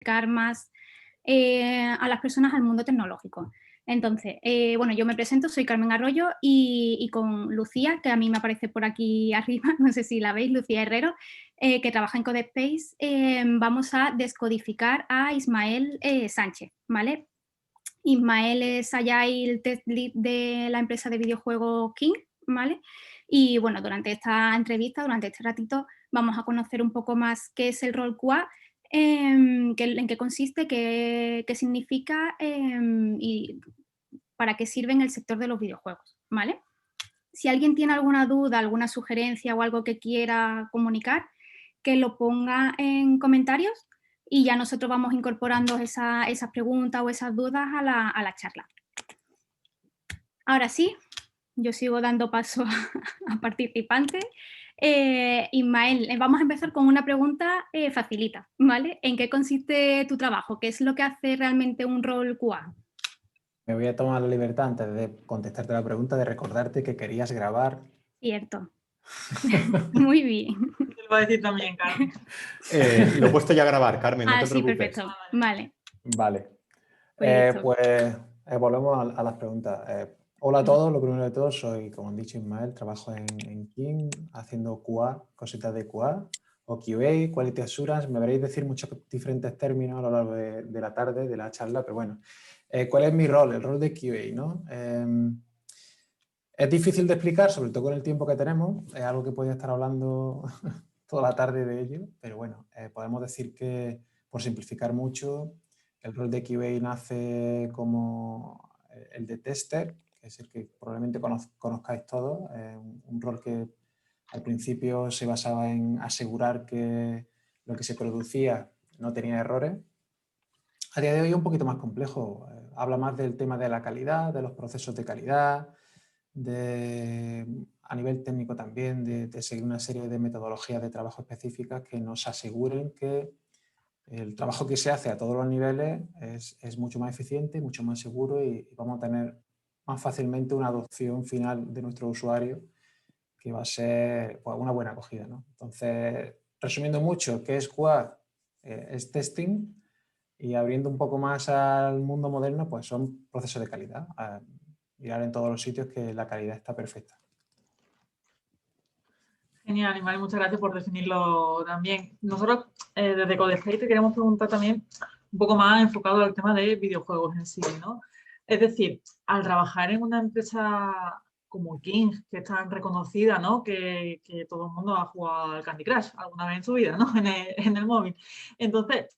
acercar más a las personas al mundo tecnológico. Entonces, bueno, yo me presento, soy Carmen Arroyo y con Lucía, que a mí me aparece por aquí arriba, no sé si la veis, Lucía Herrero, que trabaja en CodeSpace, vamos a descodificar a Ismael Sánchez, ¿vale? Ismael es Agile Test Lead de la empresa de videojuegos King, ¿vale? Y bueno, durante esta entrevista, durante este ratito, vamos a conocer un poco más qué es el rol QA, en qué consiste, qué significa y para qué sirve en el sector de los videojuegos, ¿vale? Si alguien tiene alguna duda, alguna sugerencia o algo que quiera comunicar, que lo ponga en comentarios y ya nosotros vamos incorporando esas preguntas o esas dudas a la charla. Ahora sí, yo sigo dando paso a participantes. Ismael, vamos a empezar con una pregunta facilita, ¿vale? ¿En qué consiste tu trabajo? ¿Qué es lo que hace realmente un rol QA? Me voy a tomar la libertad, antes de contestarte la pregunta, de recordarte que querías grabar. Cierto. Muy bien. Te lo va a decir también, Carmen. Lo he puesto ya a grabar, Carmen, no te Sí, preocupes. perfecto. Vale. Vale. Pues listo. Volvemos a las preguntas. Hola a todos, lo primero de todo, soy, como han dicho, Ismael, trabajo en King haciendo QA, cositas de QA o QA, Quality Assurance. Me veréis decir muchos diferentes términos a lo largo de la tarde, de la charla, pero bueno. ¿Cuál es mi rol? El rol de QA, ¿no? Es difícil de explicar, sobre todo con el tiempo que tenemos. Es algo que podría estar hablando toda la tarde de ello, pero bueno, podemos decir que, por simplificar mucho, el rol de QA nace como el de tester, que es el que probablemente conozcáis todos, un rol que al principio se basaba en asegurar que lo que se producía no tenía errores. A día de hoy es un poquito más complejo, habla más del tema de la calidad, de los procesos de calidad, a nivel técnico también, de seguir una serie de metodologías de trabajo específicas que nos aseguren que el trabajo que se hace a todos los niveles es mucho más eficiente, mucho más seguro y vamos a tener más fácilmente una adopción final de nuestro usuario que va a ser pues, una buena acogida, ¿no? Entonces, resumiendo mucho, ¿qué es QA? Es testing y abriendo un poco más al mundo moderno, pues son procesos de calidad. Mirar en todos los sitios que la calidad está perfecta. Genial, Ismael, muchas gracias por definirlo también. Nosotros desde CodeSpace te queremos preguntar también un poco más enfocado al tema de videojuegos en sí, ¿no? Es decir, al trabajar en una empresa como King, que es tan reconocida, ¿no? Que todo el mundo ha jugado al Candy Crush alguna vez en su vida, ¿no? En el móvil. Entonces,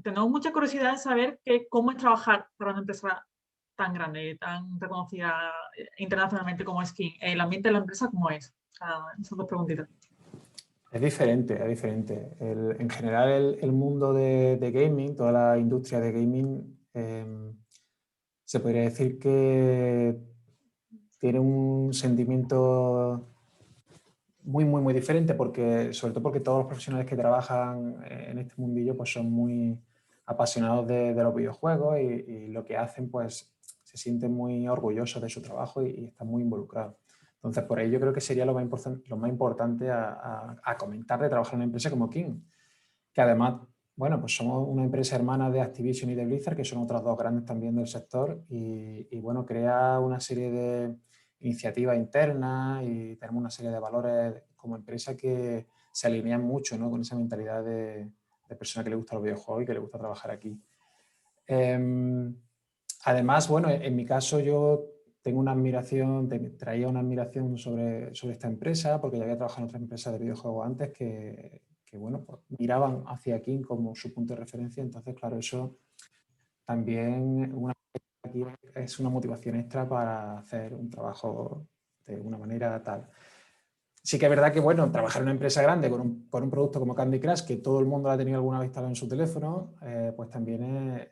tenemos mucha curiosidad en saber cómo es trabajar para una empresa tan grande, tan reconocida internacionalmente como es King. El ambiente de la empresa, ¿cómo es? Son dos preguntitas. Es diferente, es diferente. En general, el mundo de gaming, toda la industria de gaming, se podría decir que tiene un sentimiento muy diferente, sobre todo porque todos los profesionales que trabajan en este mundillo pues son muy apasionados de los videojuegos y lo que hacen pues se sienten muy orgullosos de su trabajo y están muy involucrados. Entonces, por ello creo que sería lo más importante a comentar de trabajar en una empresa como King, que además, bueno, pues somos una empresa hermana de Activision y de Blizzard, que son otras dos grandes también del sector, y bueno, crea una serie de iniciativas internas y tenemos una serie de valores como empresa que se alinean mucho, ¿no? Con esa mentalidad de persona que le gusta los videojuegos y que le gusta trabajar aquí. Además, bueno, en mi caso yo tengo una admiración, traía una admiración sobre esta empresa porque ya había trabajado en otra empresa de videojuegos antes que bueno, pues miraban hacia King como su punto de referencia. Entonces, claro, eso también aquí es una motivación extra para hacer un trabajo de una manera tal. Sí que es verdad que, bueno, trabajar en una empresa grande con un producto como Candy Crush, que todo el mundo lo ha tenido alguna vez instalado en su teléfono, pues también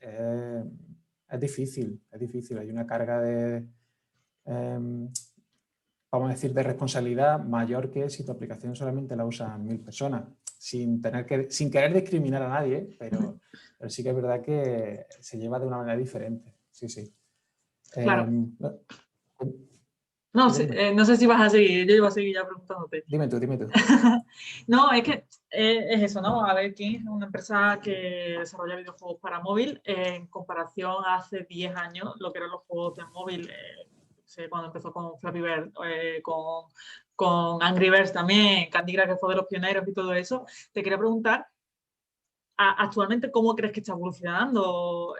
es difícil, es difícil. Hay una carga de, vamos a decir, de responsabilidad mayor que si tu aplicación solamente la usan 1000 personas, sin querer discriminar a nadie, pero sí que es verdad que se lleva de una manera diferente. Sí, sí. Claro. No, Dime. no sé si vas a seguir, yo iba a seguir ya preguntándote. Dime tú, dime tú. No, es que es eso, ¿no? A ver, King es una empresa que desarrolla videojuegos para móvil en comparación a hace 10 años, lo que eran los juegos de móvil, sé, cuando empezó con Flappy Bird, con Angry Birds también, Candy Crush, que fue de los pioneros y todo eso. Te quería preguntar, actualmente, ¿cómo crees que está evolucionando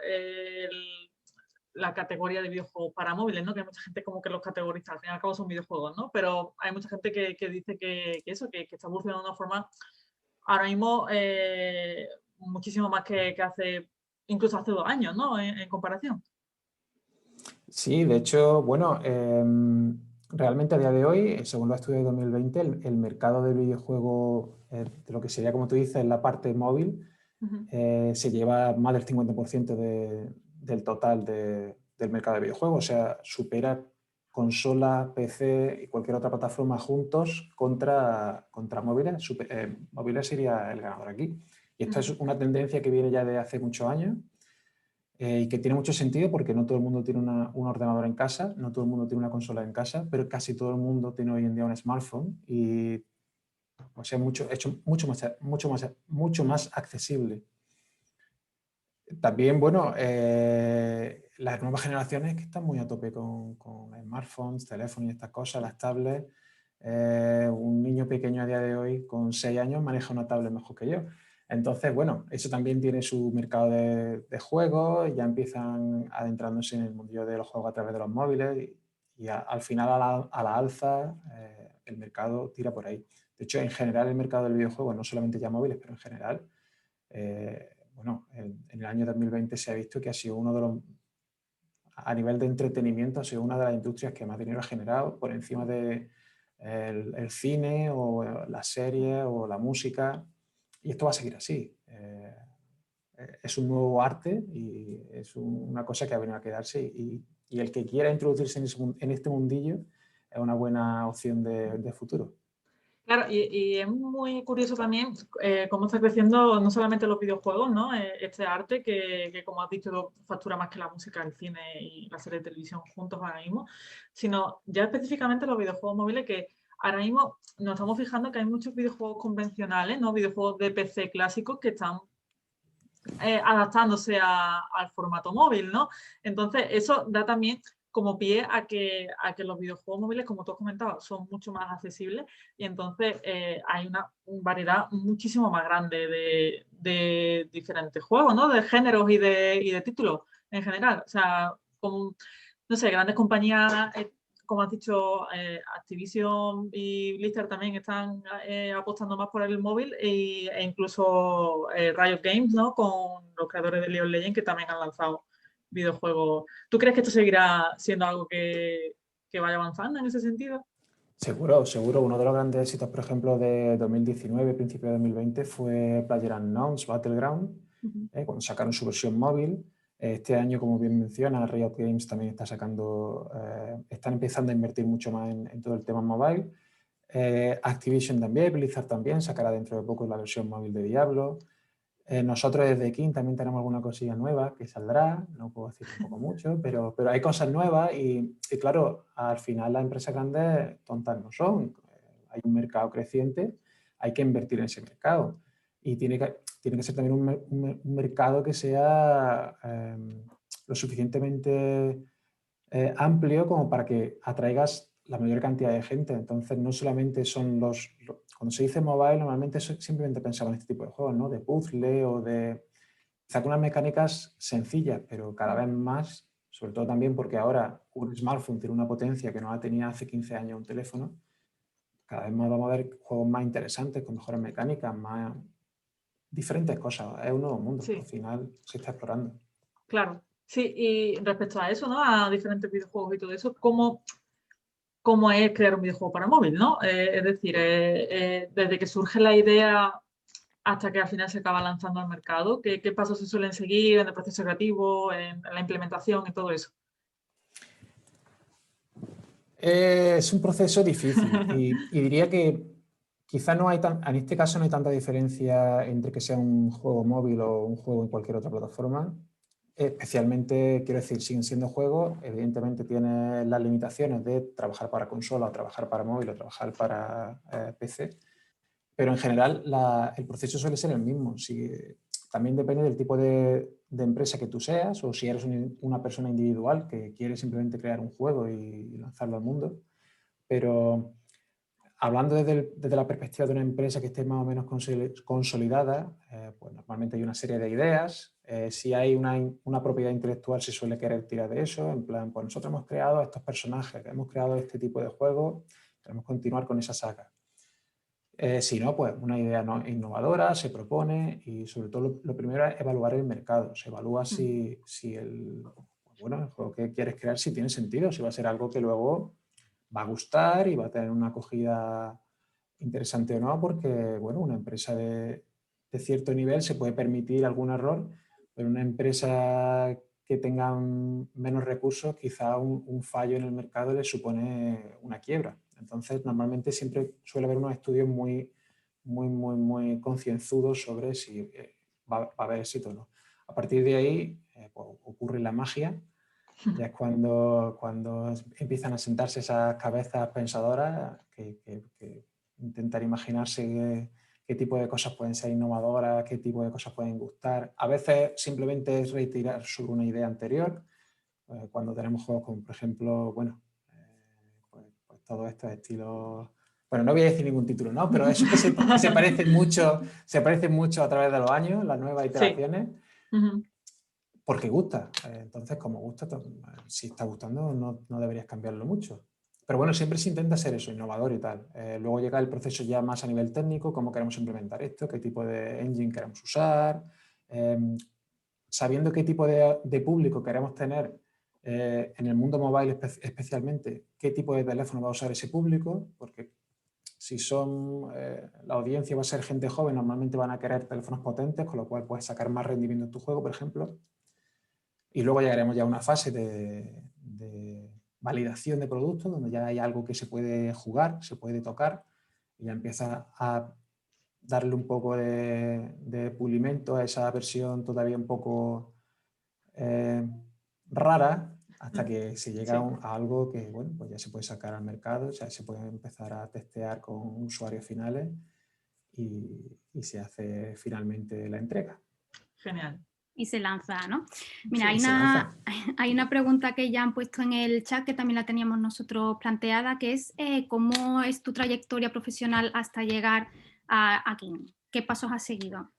la categoría de videojuegos para móviles, ¿no? Que hay mucha gente como que los categoriza, al fin y al cabo son videojuegos, ¿no? Pero hay mucha gente que dice que está evolucionando de una forma ahora mismo muchísimo más que hace, incluso hace 2 años, ¿no? En comparación. Sí, de hecho, bueno, realmente a día de hoy, según los estudios de 2020, el mercado del videojuego, de lo que sería, como tú dices, la parte móvil, se lleva más del 50% del total del mercado de videojuegos. O sea, supera consola, PC y cualquier otra plataforma juntos contra móviles. Móviles sería el ganador aquí. Y esto es una tendencia que viene ya de hace muchos años. Y que tiene mucho sentido porque no todo el mundo tiene un ordenador en casa, no todo el mundo tiene una consola en casa, pero casi todo el mundo tiene hoy en día un smartphone y o sea, hecho mucho más accesible. También, bueno, las nuevas generaciones que están muy a tope con smartphones, teléfonos y estas cosas, las tablets. Un niño pequeño a día de hoy con 6 años maneja una tablet mejor que yo. Entonces, bueno, eso también tiene su mercado de juegos, ya empiezan adentrándose en el mundillo de los juegos a través de los móviles y al final a la alza el mercado tira por ahí. De hecho, en general el mercado del videojuego, no solamente ya móviles, pero en general, bueno, en el año 2020 se ha visto que ha sido uno de los, a nivel de entretenimiento, ha sido una de las industrias que más dinero ha generado por encima de el cine o la serie o la música. Y esto va a seguir así. Es un nuevo arte y es una cosa que ha venido a quedarse y el que quiera introducirse en este mundillo es una buena opción de futuro. Claro, y es muy curioso también cómo está creciendo no solamente los videojuegos, ¿no? Este arte que, como has dicho, factura más que la música, el cine y la serie de televisión juntos ahora mismo, sino ya específicamente los videojuegos móviles que ahora mismo nos estamos fijando que hay muchos videojuegos convencionales, ¿no? Videojuegos de PC clásicos que están adaptándose al formato móvil, ¿no? Entonces, eso da también como pie a que los videojuegos móviles, como tú has comentado, son mucho más accesibles y entonces hay una variedad muchísimo más grande de diferentes juegos, ¿no? De géneros y de títulos en general. O sea, como, no sé, grandes compañías, como has dicho, Activision y Blizzard también están apostando más por el móvil e incluso Riot Games, ¿no? Con los creadores de League of Legends que también han lanzado videojuegos. ¿Tú crees que esto seguirá siendo algo que vaya avanzando en ese sentido? Seguro, seguro. Uno de los grandes éxitos, por ejemplo, de 2019, principio de 2020, fue PlayerUnknown's Battleground, cuando sacaron su versión móvil. Este año, como bien menciona, Riot Games también está sacando, están empezando a invertir mucho más en todo el tema mobile. Activision también, Blizzard también, sacará dentro de poco la versión móvil de Diablo. Nosotros desde King también tenemos alguna cosilla nueva que saldrá, no puedo decir tampoco mucho, pero hay cosas nuevas y claro, al final las empresas grandes tontas no son. Hay un mercado creciente, hay que invertir en ese mercado y tiene que ser también un mercado que sea lo suficientemente amplio como para que atraigas la mayor cantidad de gente. Entonces, no solamente son cuando se dice mobile, normalmente simplemente pensamos en este tipo de juegos, ¿no? De puzzle o de quizá unas mecánicas sencillas, pero cada vez más, sobre todo también porque ahora un smartphone tiene una potencia que no la tenía hace 15 años un teléfono. Cada vez más vamos a ver juegos más interesantes, con mejores mecánicas, más diferentes cosas. Es un nuevo mundo. Sí. Al final se está explorando. Claro. Sí, y respecto a eso, ¿no? A diferentes videojuegos y todo eso, ¿cómo es crear un videojuego para móvil, ¿no? Es decir, desde que surge la idea hasta que al final se acaba lanzando al mercado, ¿qué pasos se suelen seguir en el proceso creativo, en la implementación y todo eso? Es un proceso difícil y diría que quizá en este caso no hay tanta diferencia entre que sea un juego móvil o un juego en cualquier otra plataforma. especialmente, quiero decir, siguen siendo juegos, evidentemente tiene las limitaciones de trabajar para consola, o trabajar para móvil, o trabajar para PC, pero en general el proceso suele ser el mismo. También depende del tipo de empresa que tú seas, o si eres una persona individual que quiere simplemente crear un juego y lanzarlo al mundo. Pero hablando desde la perspectiva de una empresa que esté más o menos consolidada, pues normalmente hay una serie de ideas. Si hay una propiedad intelectual, se suele querer tirar de eso. En plan, pues nosotros hemos creado estos personajes, hemos creado este tipo de juegos, queremos continuar con esa saga. Si no, pues una idea innovadora se propone, y sobre todo lo primero es evaluar el mercado. Se evalúa si el juego que quieres crear, si tiene sentido, si va a ser algo que luego va a gustar y va a tener una acogida interesante o no, porque bueno, una empresa de cierto nivel se puede permitir algún error, pero una empresa que tenga menos recursos, quizá un fallo en el mercado le supone una quiebra. Entonces, normalmente siempre suele haber unos estudios muy concienzudos sobre si va a haber éxito o no. A partir de ahí pues, ocurre la magia. Ya es cuando empiezan a sentarse esas cabezas pensadoras que intentan imaginarse qué tipo de cosas pueden ser innovadoras, qué tipo de cosas pueden gustar. A veces simplemente es reiterar sobre una idea anterior. Cuando tenemos juegos como, por ejemplo, bueno, pues todos estos estilos... Bueno, no voy a decir ningún título, ¿no? Pero eso que se parecen mucho a través de los años, las nuevas iteraciones. Sí. Porque gusta. Entonces, como gusta, si está gustando, no deberías cambiarlo mucho. Pero bueno, siempre se intenta ser eso, innovador y tal. Luego llega el proceso ya más a nivel técnico, cómo queremos implementar esto, qué tipo de engine queremos usar, sabiendo qué tipo de público queremos tener en el mundo mobile especialmente, qué tipo de teléfono va a usar ese público, porque si la audiencia va a ser gente joven, normalmente van a querer teléfonos potentes, con lo cual puedes sacar más rendimiento en tu juego, por ejemplo. Y luego llegaremos ya a una fase de validación de productos, donde ya hay algo que se puede jugar, se puede tocar, y ya empieza a darle un poco de pulimento a esa versión todavía un poco rara, hasta que se llega a algo que bueno, pues ya se puede sacar al mercado, o sea, se puede empezar a testear con usuarios finales y se hace finalmente la entrega. Genial. Y se lanza, ¿no? Mira, Sí, hay una pregunta que ya han puesto en el chat que también la teníamos nosotros planteada, que es ¿cómo es tu trayectoria profesional hasta llegar a King? ¿Qué pasos has seguido?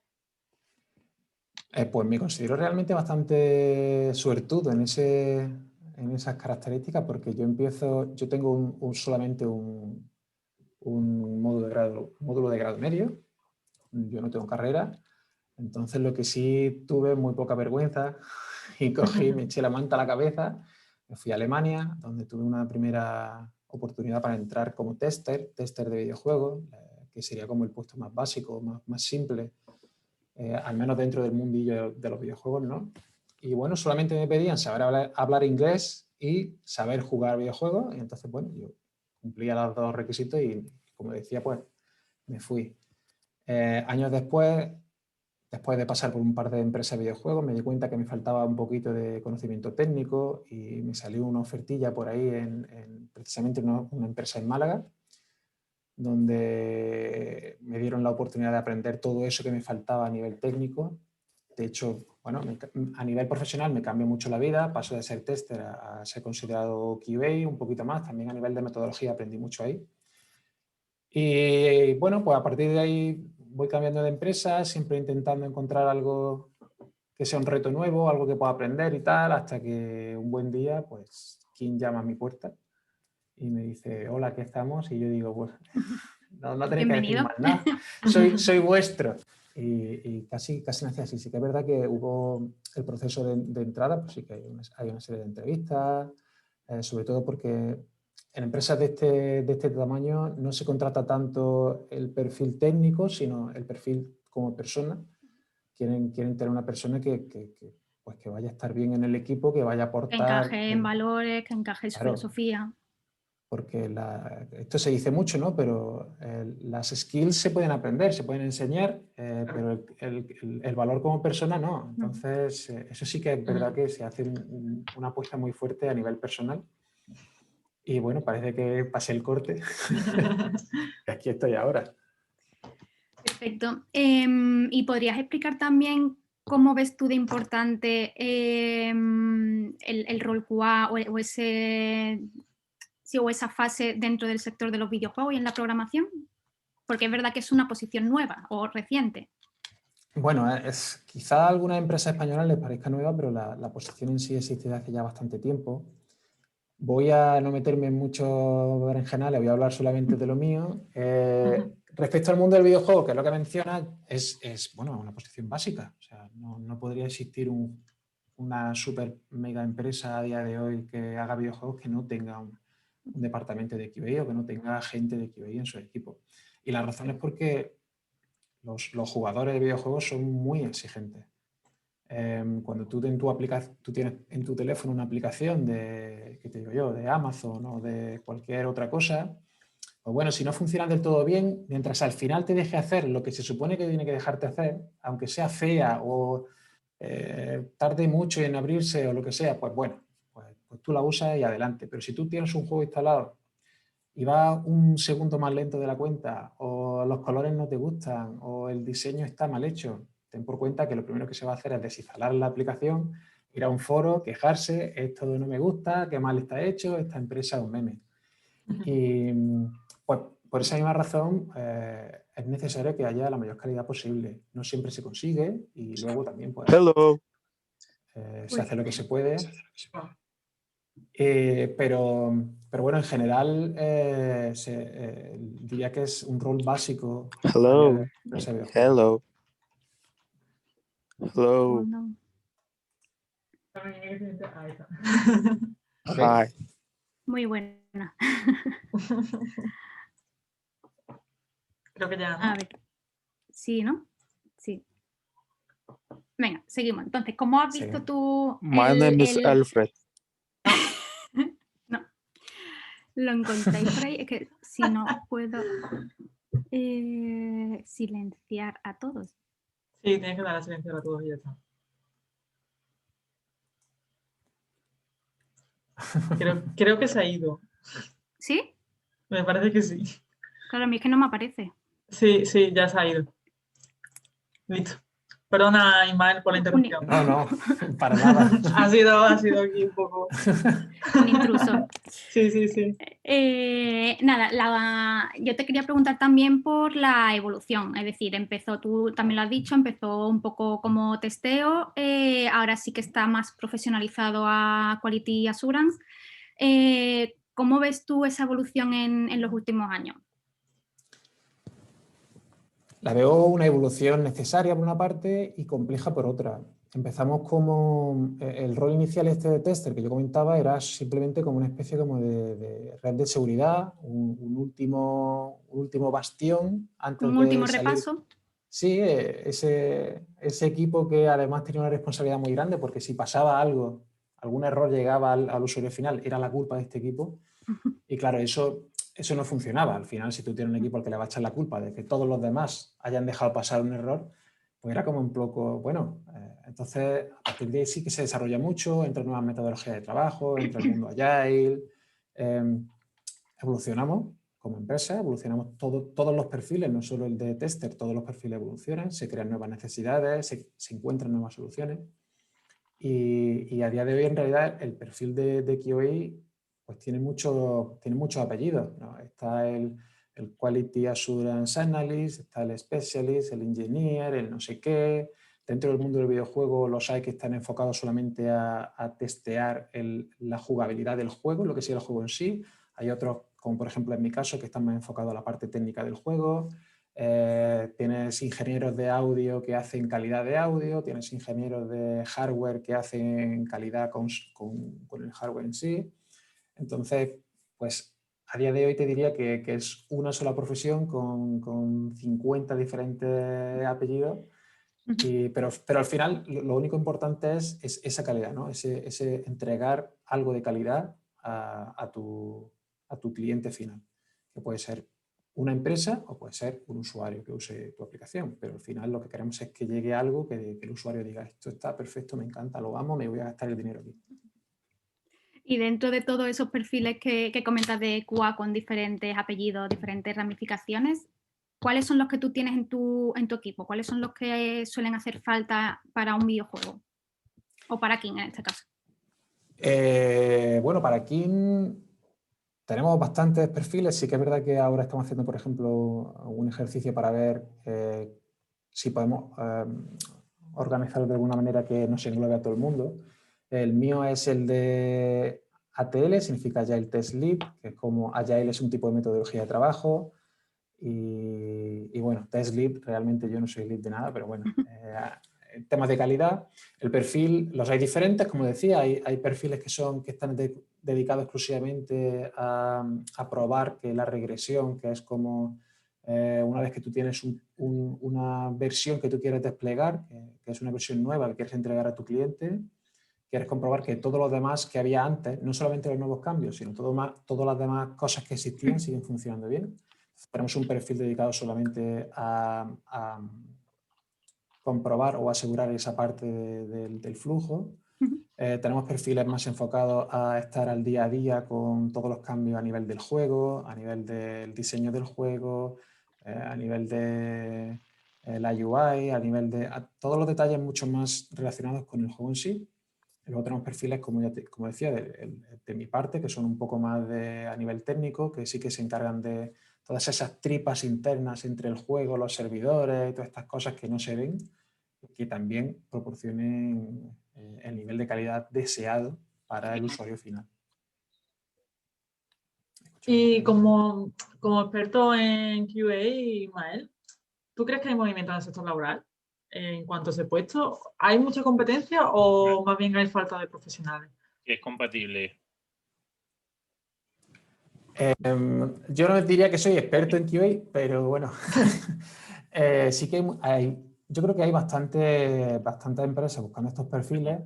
Pues me considero realmente bastante suertudo en esas características, porque yo tengo solamente un módulo de grado medio, yo no tengo carrera. Entonces lo que sí tuve muy poca vergüenza y cogí, me eché la manta a la cabeza, me fui a Alemania, donde tuve una primera oportunidad para entrar como tester de videojuegos, que sería como el puesto más básico, más simple, al menos dentro del mundillo de los videojuegos, ¿no? Y bueno, solamente me pedían saber hablar inglés y saber jugar videojuegos, y entonces, bueno, yo cumplía los dos requisitos y, como decía, pues me fui. Años después de pasar por un par de empresas de videojuegos, me di cuenta que me faltaba un poquito de conocimiento técnico y me salió una ofertilla por ahí precisamente una empresa en Málaga, donde me dieron la oportunidad de aprender todo eso que me faltaba a nivel técnico. De hecho, bueno, a nivel profesional me cambió mucho la vida, paso de ser tester a ser considerado QA un poquito más, también a nivel de metodología aprendí mucho ahí. Y bueno, pues a partir de ahí voy cambiando de empresa, siempre intentando encontrar algo que sea un reto nuevo, algo que pueda aprender y tal, hasta que un buen día, pues, King llama a mi puerta y me dice, hola, ¿qué estamos? Y yo digo, pues, no tenéis que decir más nada, soy vuestro. Y casi nace así. Sí que es verdad que hubo el proceso de entrada, pues sí que hay una serie de entrevistas, sobre todo porque en empresas de este tamaño no se contrata tanto el perfil técnico, sino el perfil como persona. Quieren tener una persona que vaya a estar bien en el equipo, que vaya a aportar. Que encaje en valores, que encaje en su Claro, filosofía. porque esto se dice mucho, ¿no? Pero las skills se pueden aprender, se pueden enseñar, pero el valor como persona no. Entonces, eso sí que es verdad que se hace una apuesta muy fuerte a nivel personal. Y bueno, parece que pasé el corte. Y aquí estoy ahora. Perfecto. ¿Y podrías explicar también cómo ves tú de importante el rol QA o esa fase dentro del sector de los videojuegos y en la programación? Porque es verdad que es una posición nueva o reciente. Bueno, quizá a algunas empresas españolas les parezca nueva, pero la posición en sí existe desde hace ya bastante tiempo. Voy a no meterme en mucho berenjenales, voy a hablar solamente de lo mío. Respecto al mundo del videojuego, que es lo que mencionas, es bueno, una posición básica. O sea, no podría existir una super mega empresa a día de hoy que haga videojuegos que no tenga un departamento de QA o que no tenga gente de QA en su equipo. Y la razón es porque los jugadores de videojuegos son muy exigentes. Cuando tú tienes en tu teléfono una aplicación de, ¿qué te digo yo?, de Amazon o de cualquier otra cosa, pues bueno, si no funciona del todo bien, mientras al final te deje hacer lo que se supone que tiene que dejarte hacer, aunque sea fea o tarde mucho en abrirse o lo que sea, pues bueno, pues tú la usas y adelante. Pero si tú tienes un juego instalado y va un segundo más lento de la cuenta, o los colores no te gustan, o el diseño está mal hecho, ten por cuenta que lo primero que se va a hacer es desinstalar la aplicación, ir a un foro, quejarse, esto no me gusta, qué mal está hecho, esta empresa es un meme. Y pues por esa misma razón es necesario que haya la mayor calidad posible. No siempre se consigue y luego también pues, se hace lo que se puede. Pero bueno, en general diría que es un rol básico. Hello. Hello. Hello. No. Hi. Muy buena. Creo que ya, ¿no? A ver. Sí, ¿no? Sí. Venga, seguimos. Entonces, ¿cómo has visto tú My name is Alfred. No. Lo encontráis por ahí. Es que si no puedo silenciar a todos. Sí, tienes que dar a silenciar a todos y ya está. Creo que se ha ido. ¿Sí? Me parece que sí. Claro, a mí es que no me aparece. Sí, ya se ha ido. Listo. Perdona, Ismael, por la interrupción. No, para nada. Ha sido aquí un poco. Un intruso. Sí. Nada, yo te quería preguntar también por la evolución, es decir, tú también lo has dicho, empezó un poco como testeo, ahora sí que está más profesionalizado a Quality Assurance. ¿Cómo ves tú esa evolución en los últimos años? La veo una evolución necesaria por una parte y compleja por otra. Empezamos como el rol inicial este de tester que yo comentaba era simplemente como una especie como de red de seguridad, un último bastión antes Un de último salir. repaso. Sí, ese equipo que además tenía una responsabilidad muy grande porque si pasaba algo, algún error llegaba al usuario final, era la culpa de este equipo. Y claro, eso no funcionaba. Al final, si tú tienes un equipo al que le va a echar la culpa de que todos los demás hayan dejado pasar un error, pues era como un poco, bueno, entonces a partir de ahí sí que se desarrolla mucho, entre nuevas metodologías de trabajo, entre el mundo Agile, evolucionamos como empresa, evolucionamos todos los perfiles, no solo el de tester, todos los perfiles evolucionan, se crean nuevas necesidades, se encuentran nuevas soluciones y a día de hoy en realidad el perfil de QA pues tiene muchos apellidos, ¿no? Está el Quality Assurance Analyst, está el Specialist, el Engineer, el no sé qué. Dentro del mundo del videojuego los hay que están enfocados solamente a testear la jugabilidad del juego, lo que sea el juego en sí. Hay otros, como por ejemplo en mi caso, que están más enfocados a la parte técnica del juego. Tienes ingenieros de audio que hacen calidad de audio, tienes ingenieros de hardware que hacen calidad con el hardware en sí. Entonces, pues a día de hoy te diría que es una sola profesión con 50 diferentes apellidos, pero al final lo único importante es esa calidad, ¿no? Ese entregar algo de calidad a tu a tu cliente final, que puede ser una empresa o puede ser un usuario que use tu aplicación, pero al final lo que queremos es que llegue algo que el usuario diga, esto está perfecto, me encanta, lo amo, me voy a gastar el dinero aquí. Y dentro de todos esos perfiles que comentas de QA con diferentes apellidos, diferentes ramificaciones, ¿cuáles son los que tú tienes en tu equipo? ¿Cuáles son los que suelen hacer falta para un videojuego? O para King en este caso. Bueno, para King tenemos bastantes perfiles. Sí que es verdad que ahora estamos haciendo, por ejemplo, un ejercicio para ver si podemos organizarlo de alguna manera que no se englobe a todo el mundo. El mío es el de ATL, significa Agile Test Lead, que es como Agile es un tipo de metodología de trabajo. Y bueno, Test Lead, realmente yo no soy lead de nada, pero bueno, temas de calidad. El perfil, los hay diferentes, como decía, hay perfiles que están dedicados exclusivamente a probar que la regresión, que es como una vez que tú tienes una versión que tú quieres desplegar, que es una versión nueva que quieres entregar a tu cliente, quieres comprobar que todo lo demás que había antes, no solamente los nuevos cambios, sino todas las demás cosas que existían siguen funcionando bien. Tenemos un perfil dedicado solamente a comprobar o asegurar esa parte del flujo. Tenemos perfiles más enfocados a estar al día a día con todos los cambios a nivel del juego, a nivel del diseño del juego, a nivel de la UI, a nivel de todos los detalles mucho más relacionados con el juego en sí. Y luego tenemos perfiles, como decía, de mi parte, que son un poco más a nivel técnico, que sí que se encargan de todas esas tripas internas entre el juego, los servidores y todas estas cosas que no se ven, que también proporcionen el nivel de calidad deseado para el usuario final. Y como experto en QA, Ismael, ¿tú crees que hay movimiento en el sector laboral en cuanto a ese puesto? ¿Hay mucha competencia o más bien hay falta de profesionales? Que es compatible. Yo no diría que soy experto en QA, pero bueno, sí que yo creo que hay bastantes empresas buscando estos perfiles.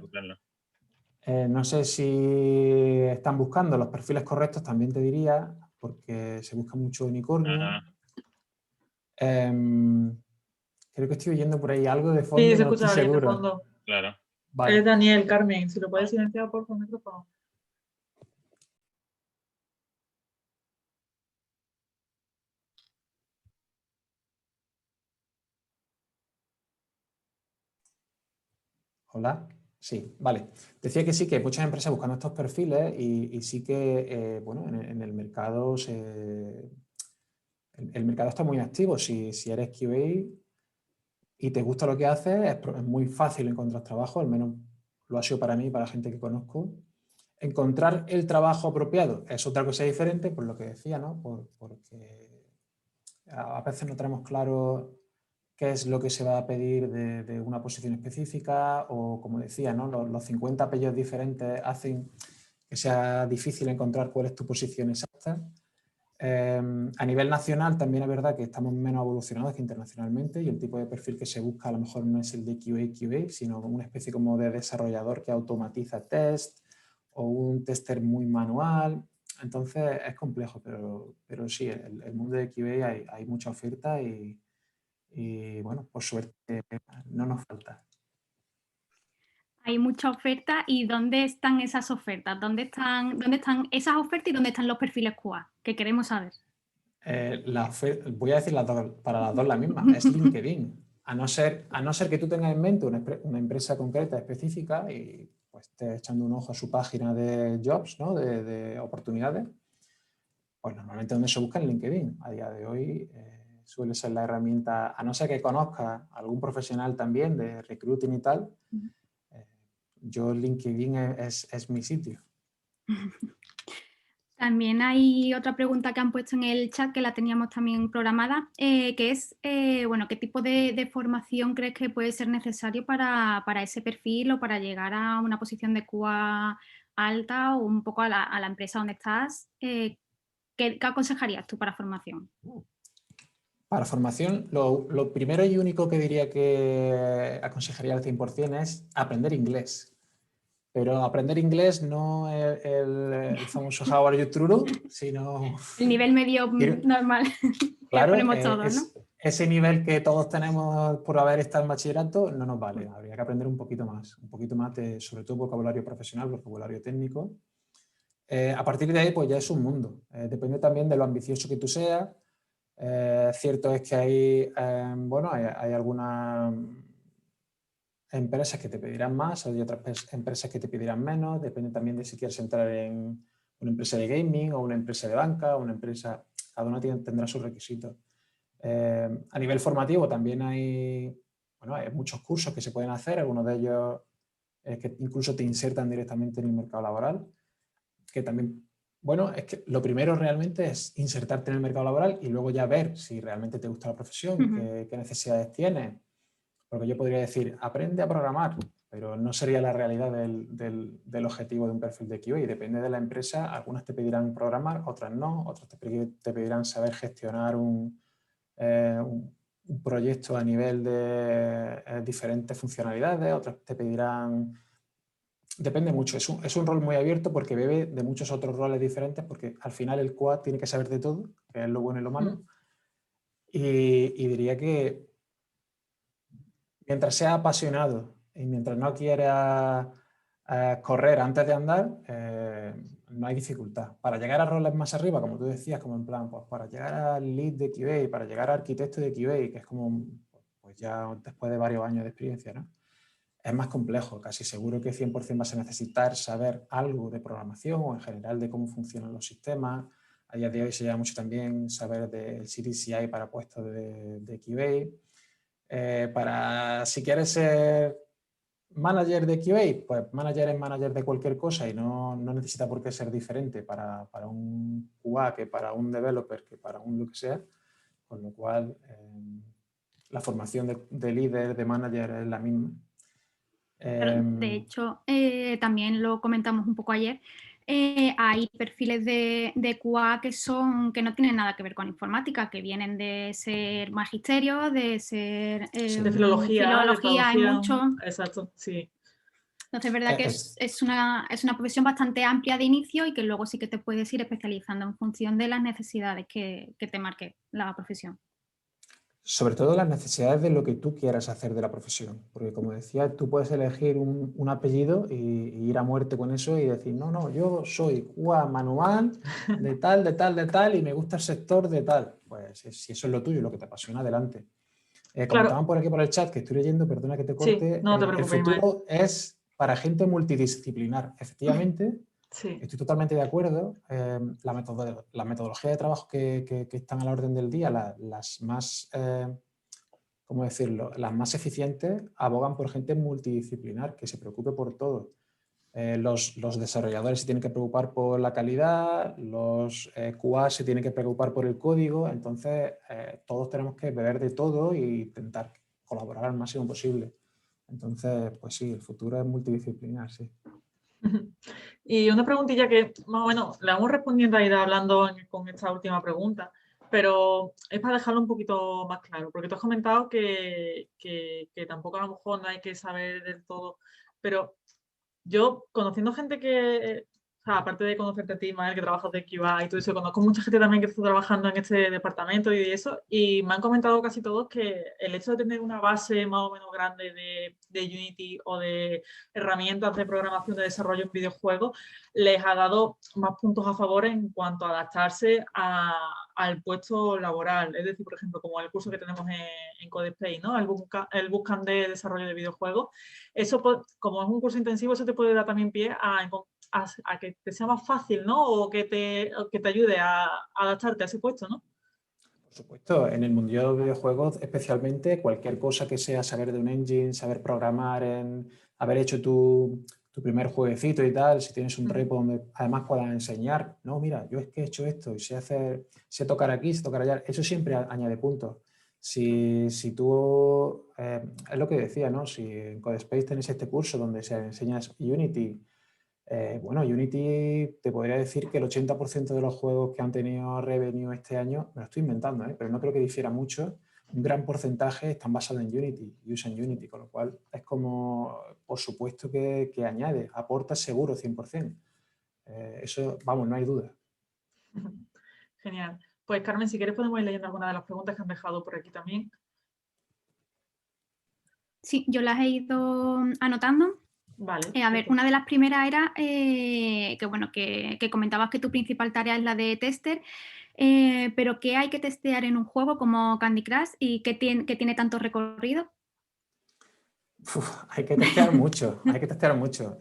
No sé si están buscando los perfiles correctos, también te diría, porque se busca mucho unicornio. Creo que estoy oyendo por ahí algo de fondo. Sí, se no escucha estoy bien de seguro. fondo. Claro. Vale. Es Daniel, Carmen, si lo puedes silenciar por favor, micrófono. Hola. Sí, vale. Decía que sí, que hay muchas empresas buscando estos perfiles y sí que, bueno, en el mercado el mercado está muy activo. Si eres QA y te gusta lo que haces, es muy fácil encontrar trabajo, al menos lo ha sido para mí y para la gente que conozco. Encontrar el trabajo apropiado es otra cosa diferente, por lo que decía, ¿no? Porque a veces no tenemos claro qué es lo que se va a pedir de una posición específica o, como decía, ¿no? Los 50 apellidos diferentes hacen que sea difícil encontrar cuál es tu posición exacta. A nivel nacional también es verdad que estamos menos evolucionados que internacionalmente y el tipo de perfil que se busca a lo mejor no es el de QA, sino una especie como de desarrollador que automatiza test o un tester muy manual. Entonces es complejo, pero sí, el mundo de QA hay mucha oferta y bueno, por suerte no nos falta. Hay mucha oferta y ¿dónde están esas ofertas? ¿Dónde están esas ofertas y dónde están los perfiles QA? Que queremos saber. Voy a decir para las dos la misma, es LinkedIn. A no ser que tú tengas en mente una empresa concreta específica y pues estés echando un ojo a su página de jobs, ¿no? de oportunidades, pues normalmente donde se busca en LinkedIn. A día de hoy suele ser la herramienta, a no ser que conozca algún profesional también de recruiting y tal, yo LinkedIn es mi sitio. También hay otra pregunta que han puesto en el chat que la teníamos también programada, que es, bueno, ¿qué tipo de formación crees que puede ser necesario para ese perfil o para llegar a una posición de QA alta o un poco a la empresa donde estás? ¿Qué aconsejarías tú para formación? Para formación, lo primero y único que diría que aconsejaría al 100% es aprender inglés. Pero aprender inglés no es el famoso How are you True, sino... El nivel medio normal. Claro, que ponemos todos, ¿no? ese nivel que todos tenemos por haber estado en bachillerato no nos vale. Habría que aprender un poquito más de, sobre todo, vocabulario profesional, vocabulario técnico. A partir de ahí, pues ya es un mundo. Depende también de lo ambicioso que tú seas. Cierto es que hay algunas empresas que te pedirán más, hay otras empresas que te pedirán menos. Depende también de si quieres entrar en una empresa de gaming o una empresa de banca, una empresa... Cada uno tendrá sus requisitos. A nivel formativo también hay muchos cursos que se pueden hacer, algunos de ellos que incluso te insertan directamente en el mercado laboral, que también, es que lo primero realmente es insertarte en el mercado laboral y luego ya ver si realmente te gusta la profesión, qué necesidades tienes. Porque yo podría decir, aprende a programar, pero no sería la realidad del objetivo de un perfil de QA. Depende de la empresa, algunas te pedirán programar, otras no, otras te pedirán saber gestionar un proyecto a nivel de diferentes funcionalidades, otras te pedirán... Depende mucho, es un rol muy abierto porque bebe de muchos otros roles diferentes, porque al final el QA tiene que saber de todo, que es lo bueno y lo malo. Y diría que mientras sea apasionado y mientras no quiera correr antes de andar, no hay dificultad. Para llegar a roles más arriba, como tú decías, como en plan, pues para llegar al lead de QA, para llegar a arquitecto de QA, que es como, pues ya después de varios años de experiencia, ¿no? Es más complejo, casi seguro que 100% vas a necesitar saber algo de programación o en general de cómo funcionan los sistemas. A día de hoy se lleva mucho también saber del CDCI para puestos de QA. Si quieres ser manager de QA, pues manager es manager de cualquier cosa y no necesita por qué ser diferente para un QA que para un developer, que para un lo que sea. Con lo cual, la formación de líder, de manager es la misma. De hecho, también lo comentamos un poco ayer, hay perfiles de QA que no tienen nada que ver con informática, que vienen de ser magisterio, de ser de filología, hay mucho. Exacto, sí. Entonces es verdad que es una profesión bastante amplia de inicio y que luego sí que te puedes ir especializando en función de las necesidades que te marque la profesión. Sobre todo las necesidades de lo que tú quieras hacer de la profesión. Porque como decía, tú puedes elegir un apellido y ir a muerte con eso y decir, no, yo soy QA manual de tal y me gusta el sector de tal. Pues si eso es lo tuyo, lo que te apasiona, adelante. Comentaban por aquí por el chat que estoy leyendo, perdona que te corte, sí, no te preocupes, el futuro es para gente multidisciplinar. Efectivamente, sí. Estoy totalmente de acuerdo. La metodología de trabajo que están a la orden del día, las más, ¿cómo decirlo? Las más eficientes abogan por gente multidisciplinar, que se preocupe por todo. Los desarrolladores se tienen que preocupar por la calidad, los QA se tienen que preocupar por el código, entonces todos tenemos que beber de todo e intentar colaborar al máximo posible. Entonces, pues sí, el futuro es multidisciplinar, sí. Y una preguntilla que más o menos la vamos respondiendo a ir hablando con esta última pregunta, pero es para dejarlo un poquito más claro, porque tú has comentado que tampoco a lo mejor no hay que saber del todo, pero yo, conociendo gente que, o sea, aparte de conocerte a ti, Mael, que trabajas de QA y todo eso, conozco mucha gente también que está trabajando en este departamento y eso, y me han comentado casi todos que el hecho de tener una base más o menos grande de Unity o de herramientas de programación de desarrollo en videojuegos les ha dado más puntos a favor en cuanto a adaptarse al puesto laboral. Es decir, por ejemplo, como el curso que tenemos en CodeSpace, ¿no? El Bootcamp de desarrollo de videojuegos. Eso, como es un curso intensivo, eso te puede dar también pie a que te sea más fácil, ¿no? O que te ayude a adaptarte a ese puesto, ¿no? Por supuesto, en el mundo de los videojuegos, especialmente cualquier cosa que sea saber de un engine, saber programar, haber hecho tu primer jueguecito y tal, si tienes un repo donde además puedas enseñar, no, mira, yo es que he hecho esto y sé tocar aquí, sé tocar allá, eso siempre añade puntos. Si tú, es lo que decía, ¿no? Si en CodeSpace tenéis este curso donde se enseñas Unity, Unity te podría decir que el 80% de los juegos que han tenido revenue este año, me lo estoy inventando, pero no creo que difiera mucho, un gran porcentaje están basados en Unity y usan Unity, con lo cual es como, por supuesto que añade, aporta seguro 100%. Eso, vamos, no hay duda. Genial. Pues Carmen, si quieres podemos ir leyendo algunas de las preguntas que han dejado por aquí también. Sí, yo las he ido anotando. Vale. A ver, una de las primeras era que comentabas que tu principal tarea es la de tester, pero ¿qué hay que testear en un juego como Candy Crush y qué tiene tanto recorrido? Hay que testear mucho, hay que testear mucho.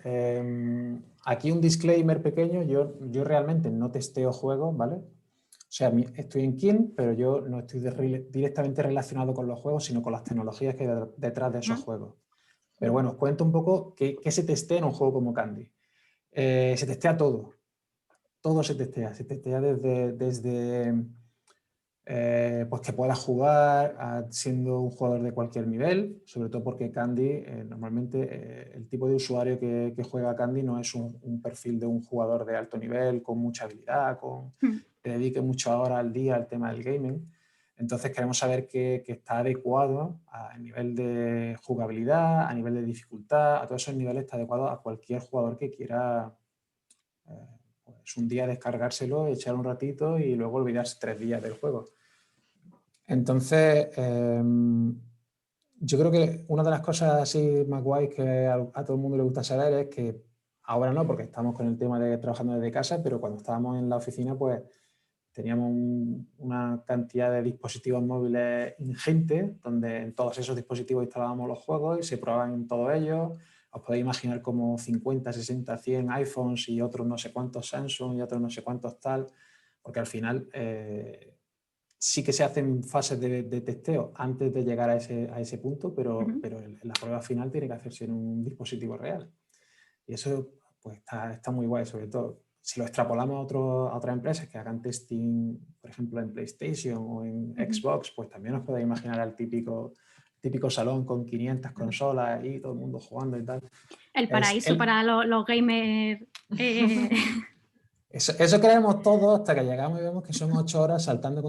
Aquí un disclaimer pequeño, yo realmente no testeo juegos, ¿vale? O sea, estoy en King, pero yo no estoy directamente relacionado con los juegos, sino con las tecnologías que hay detrás de esos juegos. Pero bueno, os cuento un poco qué se testea en un juego como Candy. Se testea todo. Todo se testea. Se testea desde pues que puedas jugar siendo un jugador de cualquier nivel, sobre todo porque Candy, normalmente el tipo de usuario que juega Candy no es un perfil de un jugador de alto nivel, con mucha habilidad, que dedique muchas horas al día al tema del gaming. Entonces queremos saber que está adecuado a nivel de jugabilidad, a nivel de dificultad, a todos esos niveles está adecuado a cualquier jugador que quiera pues un día descargárselo, echar un ratito y luego olvidarse 3 días del juego. Entonces, yo creo que una de las cosas así más guays que a todo el mundo le gusta saber es que ahora no, porque estamos con el tema de trabajando desde casa, pero cuando estábamos en la oficina, pues teníamos una cantidad de dispositivos móviles ingente, donde en todos esos dispositivos instalábamos los juegos y se probaban en todos ellos. Os podéis imaginar como 50, 60, 100 iPhones y otros no sé cuántos Samsung y otros no sé cuántos tal, porque al final sí que se hacen fases de testeo antes de llegar a ese punto, pero la prueba final tiene que hacerse en un dispositivo real. Y eso pues está muy guay, sobre todo si lo extrapolamos a otras empresas que hagan testing, por ejemplo, en PlayStation o en Xbox, pues también os podéis imaginar al típico salón con 500 consolas y todo el mundo jugando y tal. El paraíso para los gamers. Eso creemos todos hasta que llegamos y vemos que son 8 horas saltando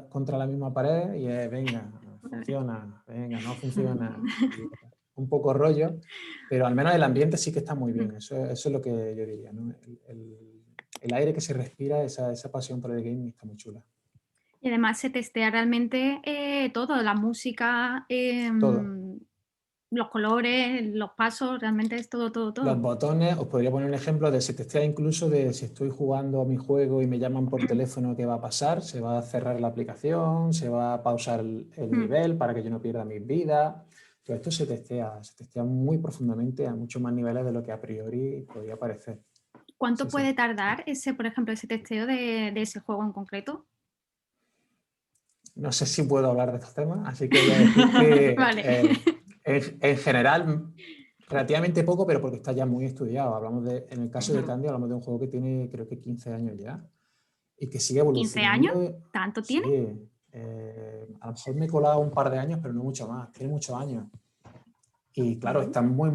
contra la misma pared y venga, funciona, venga, no funciona. Un poco rollo, pero al menos el ambiente sí que está muy bien. Eso es lo que yo diría, ¿no? El aire que se respira, esa pasión por el gaming está muy chula. Y además se testea realmente todo, la música, todo. Los colores, los pasos, realmente es todo. Los botones, os podría poner un ejemplo de se testea incluso de si estoy jugando a mi juego y me llaman por teléfono, ¿qué va a pasar? Se va a cerrar la aplicación, se va a pausar el nivel para que yo no pierda mis vidas. Todo esto se testea muy profundamente a muchos más niveles de lo que a priori podría parecer. ¿Cuánto puede tardar por ejemplo, ese testeo de ese juego en concreto? No sé si puedo hablar de estos temas, así que voy a decir que vale. En general relativamente poco, pero porque está ya muy estudiado. En el caso de Candy hablamos de un juego que tiene creo que 15 años ya y que sigue evolucionando. ¿15 años? ¿Tanto tiene? Sí. A lo mejor me he colado un par de años, pero no mucho más. Tiene muchos años. Y claro, está muy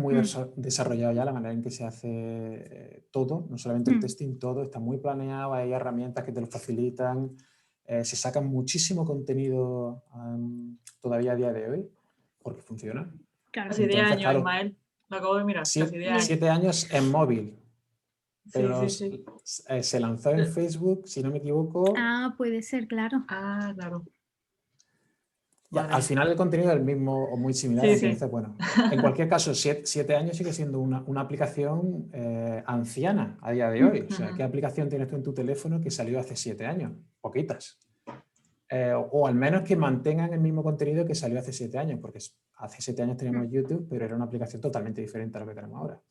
desarrollado ya la manera en que se hace todo, no solamente el testing, todo está muy planeado, hay herramientas que te lo facilitan, se saca muchísimo contenido todavía a día de hoy, porque funciona. Claro. Casi 10 años, claro, Ismael, lo acabo de mirar, casi 10 años. 7 años en móvil, pero sí. Se lanzó en Facebook, si no me equivoco. Ah, puede ser, claro. Ah, claro. Ya, al final el contenido es el mismo o muy similar, entonces, bueno, en cualquier caso, 7 años sigue siendo una aplicación anciana a día de hoy. O sea, ¿qué aplicación tienes tú en tu teléfono que salió hace 7 años? Poquitas. O al menos que mantengan el mismo contenido que salió hace 7 años, porque hace 7 años teníamos YouTube, pero era una aplicación totalmente diferente a lo que tenemos ahora.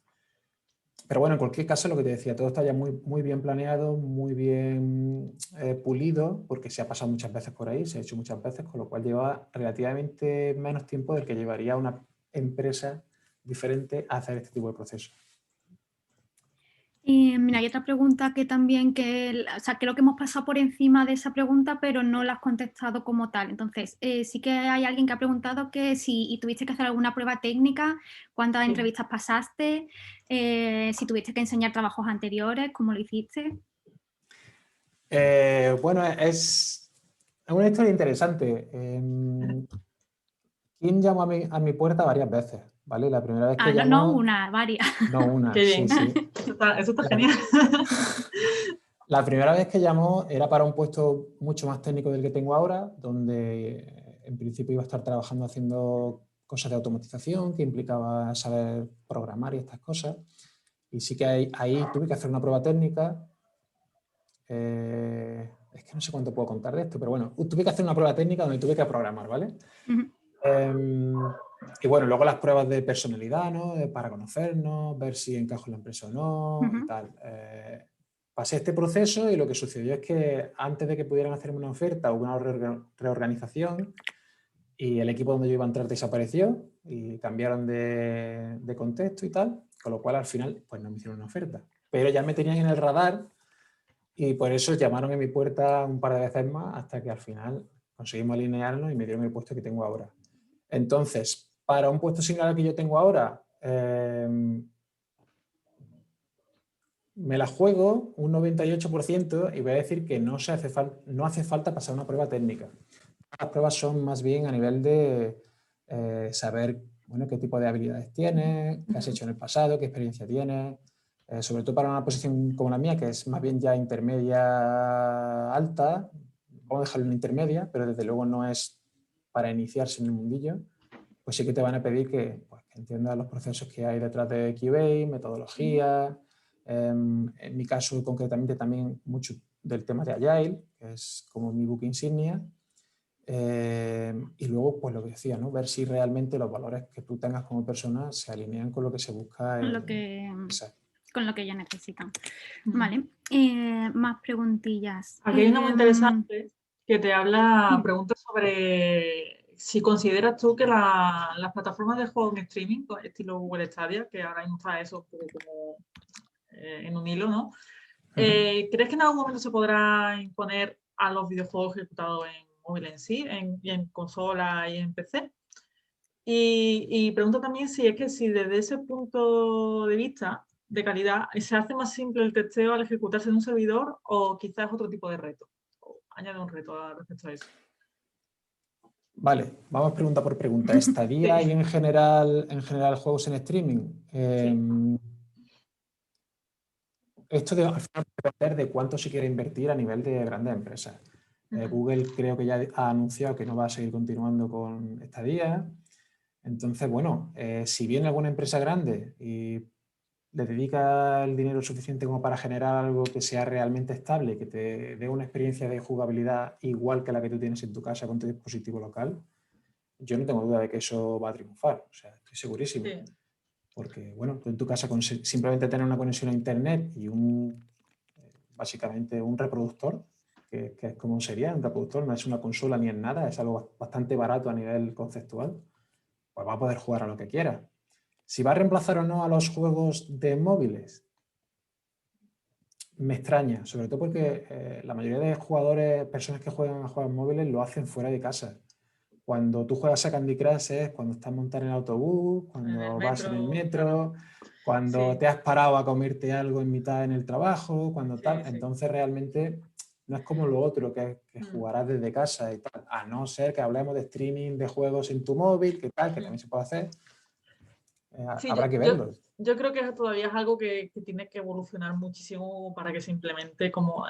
Pero bueno, en cualquier caso, lo que te decía, todo está ya muy bien planeado, muy bien pulido, porque se ha pasado muchas veces por ahí, se ha hecho muchas veces, con lo cual lleva relativamente menos tiempo del que llevaría una empresa diferente a hacer este tipo de procesos. Mira, hay otra pregunta que también, creo que hemos pasado por encima de esa pregunta, pero no la has contestado como tal. Entonces, sí que hay alguien que ha preguntado que si tuviste que hacer alguna prueba técnica, cuántas entrevistas pasaste, si tuviste que enseñar trabajos anteriores, ¿cómo lo hiciste? Bueno, es una historia interesante. Kim llamó a mi puerta varias veces, ¿vale? La primera vez que llamó... No una, varias. No una, Qué bien. sí. Eso está genial. La primera vez que llamó era para un puesto mucho más técnico del que tengo ahora, donde en principio iba a estar trabajando haciendo cosas de automatización que implicaba saber programar y estas cosas. Y sí que ahí tuve que hacer una prueba técnica. Es que no sé cuánto puedo contar de esto, pero bueno, tuve que hacer una prueba técnica donde tuve que programar, ¿vale? Y bueno, luego las pruebas de personalidad, ¿no? Para conocernos, ver si encajo en la empresa o no y tal. Pasé este proceso y lo que sucedió es que antes de que pudieran hacerme una oferta hubo una reorganización y el equipo donde yo iba a entrar desapareció y cambiaron de contexto y tal, con lo cual al final pues no me hicieron una oferta. Pero ya me tenían en el radar y por eso llamaron en mi puerta un par de veces más hasta que al final conseguimos alinearnos y me dieron el puesto que tengo ahora. Entonces, para un puesto similar al que yo tengo ahora, me la juego un 98% y voy a decir que no hace falta pasar una prueba técnica. Las pruebas son más bien a nivel de saber qué tipo de habilidades tienes, qué has hecho en el pasado, qué experiencia tienes. Sobre todo para una posición como la mía, que es más bien ya intermedia alta, vamos a dejarlo en intermedia, pero desde luego no es para iniciarse en el mundillo, pues sí que te van a pedir que entiendas los procesos que hay detrás de QA, metodología. En mi caso, concretamente, también mucho del tema de Agile, que es como mi buque insignia. Y luego, pues lo que decía, ¿no? Ver si realmente los valores que tú tengas como persona se alinean con lo que se busca. Con lo que ellos necesitan. Vale. Más preguntillas. Aquí hay una muy interesante que te habla, pregunta sobre si consideras tú que las plataformas de juego en streaming, estilo Google Stadia, que ahora mismo está eso como en un hilo, ¿no? ¿Crees que en algún momento se podrá imponer a los videojuegos ejecutados en móvil en sí, en consola y en PC? Y pregunto también si es que si desde ese punto de vista de calidad se hace más simple el testeo al ejecutarse en un servidor o quizás otro tipo de reto. O añade un reto respecto a eso. Vale, vamos pregunta por pregunta. ¿Stadia y en general juegos en streaming? Esto al final depender de cuánto se quiere invertir a nivel de grandes empresas. Google creo que ya ha anunciado que no va a seguir continuando con Stadia. Entonces, bueno, si viene alguna empresa grande y le dedica el dinero suficiente como para generar algo que sea realmente estable, que te dé una experiencia de jugabilidad igual que la que tú tienes en tu casa con tu dispositivo local, yo no tengo duda de que eso va a triunfar. O sea, estoy segurísimo. Sí. Porque, bueno, tú en tu casa con simplemente tener una conexión a internet y básicamente un reproductor, que es como sería un reproductor, no es una consola ni es nada, es algo bastante barato a nivel conceptual, pues va a poder jugar a lo que quiera. Si va a reemplazar o no a los juegos de móviles, me extraña, sobre todo porque la mayoría de personas que juegan a juegos móviles lo hacen fuera de casa. Cuando tú juegas a Candy Crush es cuando estás montando en el autobús, cuando vas en el metro, cuando te has parado a comerte algo en mitad en el trabajo, cuando tal. Entonces realmente no es como lo otro, que jugarás desde casa y tal. A no ser que hablemos de streaming de juegos en tu móvil, que tal, que también se puede hacer. Habrá que verlo. Yo creo que todavía es algo que tiene que evolucionar muchísimo para que se implemente como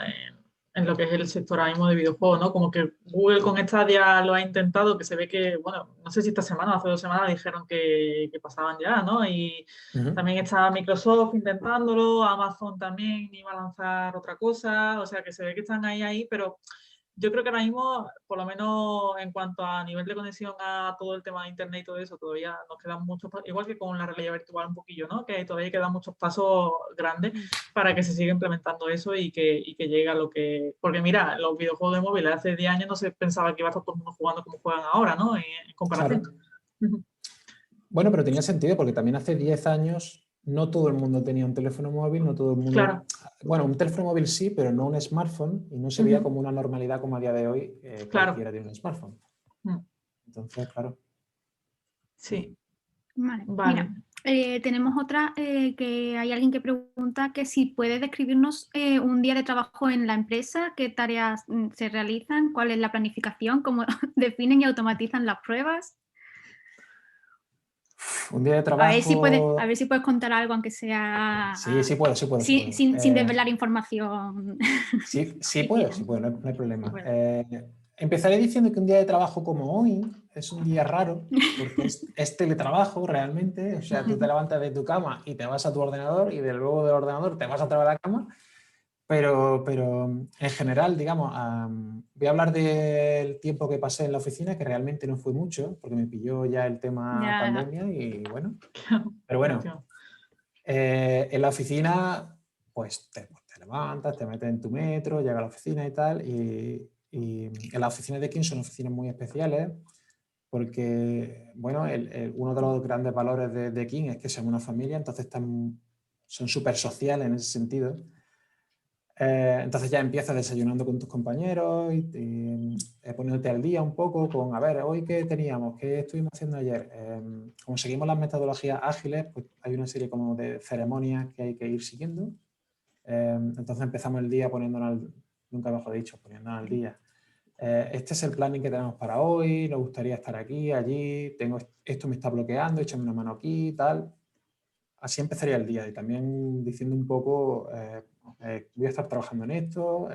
en lo que es el sector ahora mismo de videojuegos, ¿no? Como que Google con Stadia lo ha intentado, que se ve que, bueno, no sé si esta semana o hace 2 semanas dijeron que pasaban ya, ¿no? Y también está Microsoft intentándolo, Amazon también iba a lanzar otra cosa, o sea que se ve que están ahí, pero yo creo que ahora mismo, por lo menos en cuanto a nivel de conexión a todo el tema de internet y todo eso, todavía nos quedan muchos pasos, igual que con la realidad virtual un poquillo, ¿no? Que todavía quedan muchos pasos grandes para que se siga implementando eso y que llegue a lo que... Porque mira, los videojuegos de móviles hace 10 años no se pensaba que iba a estar todo el mundo jugando como juegan ahora, ¿no? En comparación. Claro. Bueno, pero tenía sentido porque también hace 10 años no todo el mundo tenía un teléfono móvil, no todo el mundo... Claro. Bueno, un teléfono móvil sí, pero no un smartphone y no se veía como una normalidad como a día de hoy cualquiera tiene un smartphone. Entonces, claro. Sí. Vale. Mira, tenemos otra que hay alguien que pregunta que si puede describirnos un día de trabajo en la empresa, qué tareas se realizan, cuál es la planificación, cómo definen y automatizan las pruebas. Un día de trabajo... A ver si puedes contar algo, aunque sea... Sí puedo. Sin desvelar información. Sí puedo, no hay problema. Empezaré diciendo que un día de trabajo como hoy es un día raro, porque es teletrabajo realmente. O sea, tú te levantas de tu cama y te vas a tu ordenador y luego del ordenador te vas otra vez a la cama. Pero en general, digamos, voy a hablar del tiempo que pasé en la oficina, que realmente no fue mucho, porque me pilló ya el tema pandemia y bueno. Pero bueno, en la oficina, pues te levantas, te metes en tu metro, llegas a la oficina y tal. Y en las oficinas de King son oficinas muy especiales, porque, bueno, uno de los grandes valores de King es que son una familia, entonces son súper sociales en ese sentido. Entonces ya empiezas desayunando con tus compañeros y poniéndote al día un poco con, a ver, hoy qué teníamos, qué estuvimos haciendo ayer. Como seguimos las metodologías ágiles, pues hay una serie como de ceremonias que hay que ir siguiendo. Entonces empezamos el día poniéndonos, nunca mejor dicho, poniéndonos al día. Este es el planning que tenemos para hoy, nos gustaría estar aquí, allí, esto me está bloqueando, échame una mano aquí, tal. Así empezaría el día y también diciendo un poco, voy a estar trabajando en esto,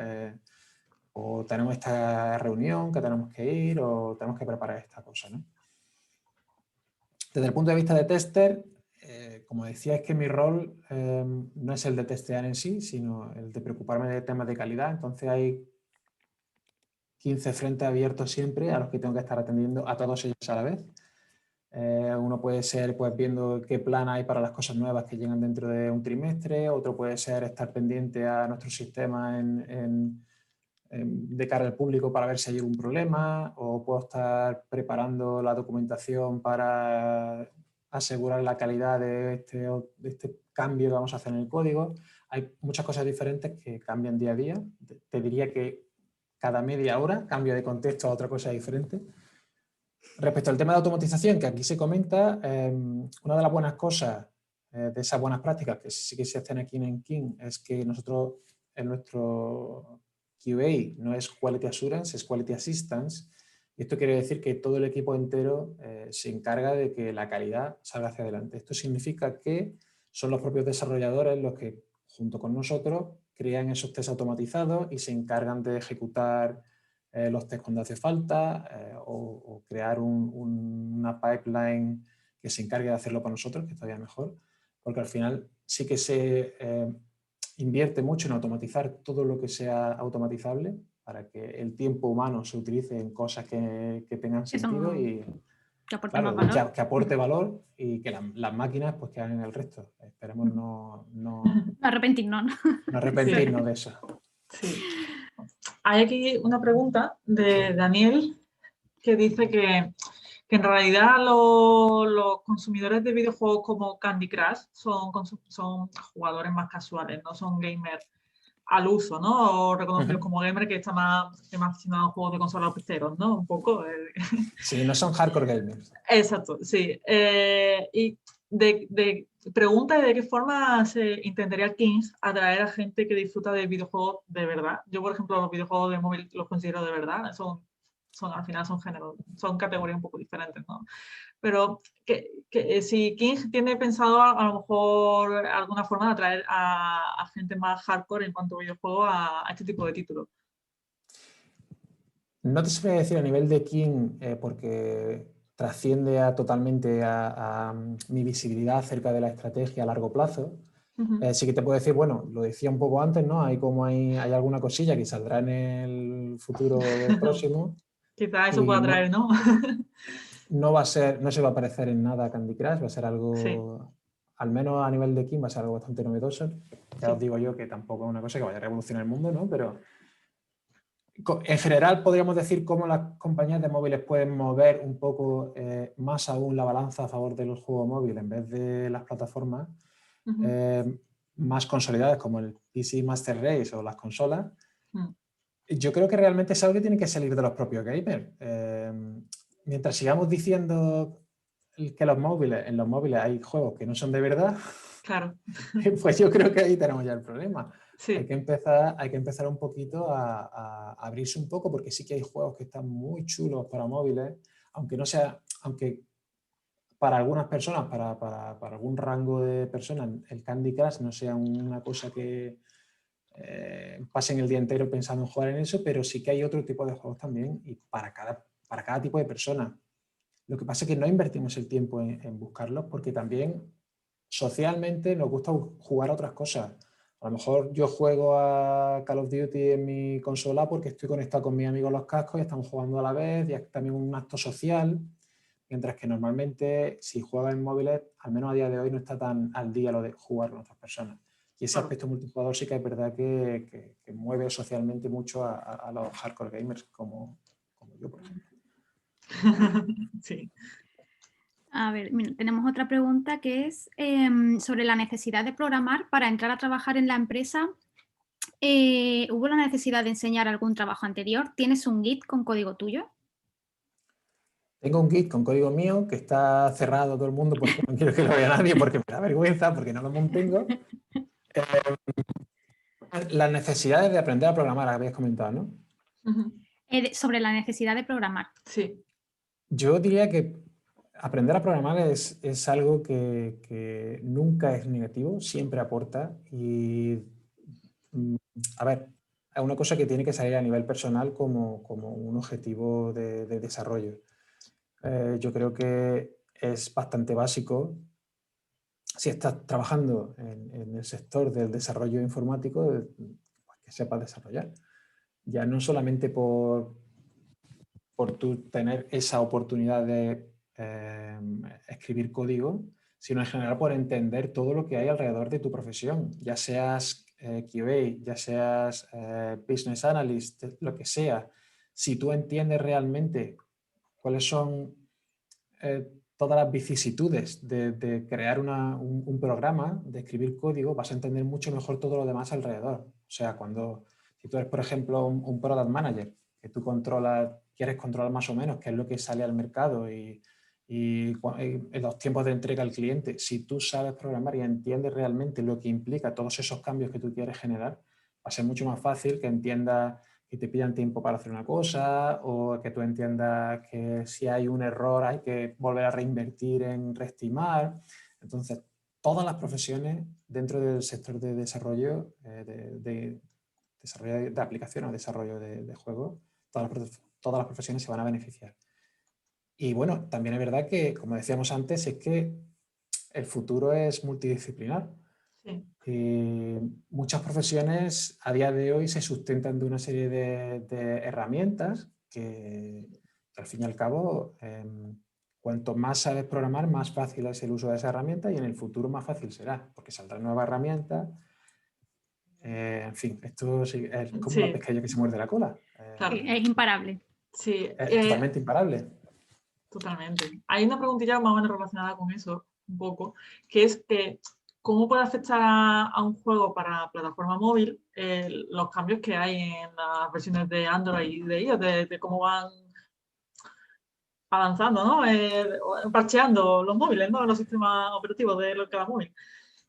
o tenemos esta reunión que tenemos que ir, o tenemos que preparar esta cosa, ¿no? Desde el punto de vista de tester, como decía, es que mi rol no es el de testear en sí, sino el de preocuparme de temas de calidad. Entonces hay 15 frentes abiertos siempre a los que tengo que estar atendiendo a todos ellos a la vez. Uno puede ser pues, viendo qué plan hay para las cosas nuevas que llegan dentro de un trimestre, otro puede ser estar pendiente a nuestro sistema de cara al público para ver si hay algún problema, o puedo estar preparando la documentación para asegurar la calidad de este cambio que vamos a hacer en el código. Hay muchas cosas diferentes que cambian día a día. Te diría que cada media hora cambio de contexto a otra cosa diferente. Respecto al tema de automatización, que aquí se comenta, una de las buenas cosas de esas buenas prácticas que sí que se hacen aquí en King es que nosotros en nuestro QA no es Quality Assurance, es Quality Assistance. Y esto quiere decir que todo el equipo entero se encarga de que la calidad salga hacia adelante. Esto significa que son los propios desarrolladores los que, junto con nosotros, crean esos tests automatizados y se encargan de ejecutar los test cuando hace falta o crear una pipeline que se encargue de hacerlo para nosotros, que es todavía mejor, porque al final sí que se invierte mucho en automatizar todo lo que sea automatizable para que el tiempo humano se utilice en cosas que tengan sentido y que aporte, claro, más valor. que aporte valor y que las máquinas pues que hagan el resto. Esperemos no arrepentirnos. No arrepentirnos de eso. Sí. Hay aquí una pregunta de Daniel que dice que en realidad los consumidores de videojuegos como Candy Crush son jugadores más casuales, no son gamers al uso, ¿no? O reconocidos como gamers que están más aficionados a juegos de consola o pisteros, ¿no? Un poco. Sí, no son hardcore gamers. Exacto, sí. Y pregunta de qué forma se intentaría King atraer a gente que disfruta de videojuegos de verdad. Yo, por ejemplo, los videojuegos de móvil los considero de verdad. Al final son géneros, son categorías un poco diferentes, ¿no? Pero si King tiene pensado a lo mejor alguna forma de atraer a gente más hardcore en cuanto a videojuegos a este tipo de títulos. No te sabría decir a nivel de King, porque trasciende totalmente a mi visibilidad acerca de la estrategia a largo plazo. Sí que te puedo decir, bueno, lo decía un poco antes, ¿no? Hay alguna cosilla que saldrá en el futuro próximo. Quizás eso pueda atraer, ¿no? No se va a parecer en nada a Candy Crush, va a ser algo, al menos a nivel de King, va a ser algo bastante novedoso. Ya os digo yo que tampoco es una cosa que vaya a revolucionar el mundo, ¿no? Pero en general podríamos decir cómo las compañías de móviles pueden mover un poco más aún la balanza a favor de los juegos móviles en vez de las plataformas más consolidadas como el PC Master Race o las consolas. Yo creo que realmente es algo que tiene que salir de los propios gamers. Mientras sigamos diciendo que en los móviles hay juegos que no son de verdad, claro. Pues yo creo que ahí tenemos ya el problema. Sí. Hay que empezar un poquito a abrirse un poco, porque sí que hay juegos que están muy chulos para móviles, aunque para algunas personas, para algún rango de personas, el Candy Crush no sea una cosa que pasen el día entero pensando en jugar en eso, pero sí que hay otro tipo de juegos también y para cada tipo de persona. Lo que pasa es que no invertimos el tiempo en buscarlos porque también socialmente nos gusta jugar a otras cosas. A lo mejor yo juego a Call of Duty en mi consola porque estoy conectado con mis amigos los cascos y estamos jugando a la vez y es también un acto social, mientras que normalmente si juegas en móviles, al menos a día de hoy no está tan al día lo de jugar con otras personas. Y ese aspecto multijugador sí que es verdad que mueve socialmente mucho a los hardcore gamers como yo, por ejemplo. Sí. A ver, mira, tenemos otra pregunta que es sobre la necesidad de programar para entrar a trabajar en la empresa. ¿Hubo la necesidad de enseñar algún trabajo anterior? ¿Tienes un Git con código tuyo? Tengo un Git con código mío que está cerrado a todo el mundo porque no quiero que lo vea nadie porque me da vergüenza, porque no lo mantengo. Las necesidades de aprender a programar, habéis comentado, ¿no? Sobre la necesidad de programar. Sí. Yo diría que aprender a programar es algo que nunca es negativo, siempre aporta y, a ver, es una cosa que tiene que salir a nivel personal como un objetivo de desarrollo. Yo creo que es bastante básico si estás trabajando en el sector del desarrollo informático, pues que sepas desarrollar. Ya no solamente por tú tener esa oportunidad de escribir código, sino en general por entender todo lo que hay alrededor de tu profesión, ya seas QA, ya seas Business Analyst, lo que sea. Si tú entiendes realmente cuáles son todas las vicisitudes de crear un programa, de escribir código, vas a entender mucho mejor todo lo demás alrededor. O sea, si tú eres, por ejemplo, un product manager, que tú quieres controlar más o menos qué es lo que sale al mercado y en los tiempos de entrega al cliente, si tú sabes programar y entiendes realmente lo que implica todos esos cambios que tú quieres generar, va a ser mucho más fácil que entiendas que te pidan tiempo para hacer una cosa o que tú entiendas que si hay un error hay que volver a reinvertir en reestimar. Entonces, todas las profesiones dentro del sector de desarrollo, desarrollo de aplicación o desarrollo de juegos, todas las profesiones se van a beneficiar. Y bueno, también es verdad que, como decíamos antes, es que el futuro es multidisciplinar. Sí. Muchas profesiones a día de hoy se sustentan de una serie de herramientas que al fin y al cabo, cuanto más sabes programar, más fácil es el uso de esa herramienta y en el futuro más fácil será, porque saldrán nuevas herramientas. En fin, esto es como la pescadilla que se muerde la cola. Claro. Es imparable. Sí. Es totalmente imparable. Totalmente. Hay una preguntilla más o menos relacionada con eso, un poco, que es que ¿cómo puede afectar a un juego para plataforma móvil los cambios que hay en las versiones de Android y de iOS, de cómo van avanzando, ¿no? Parcheando los móviles, ¿no? Los sistemas operativos de cada móvil.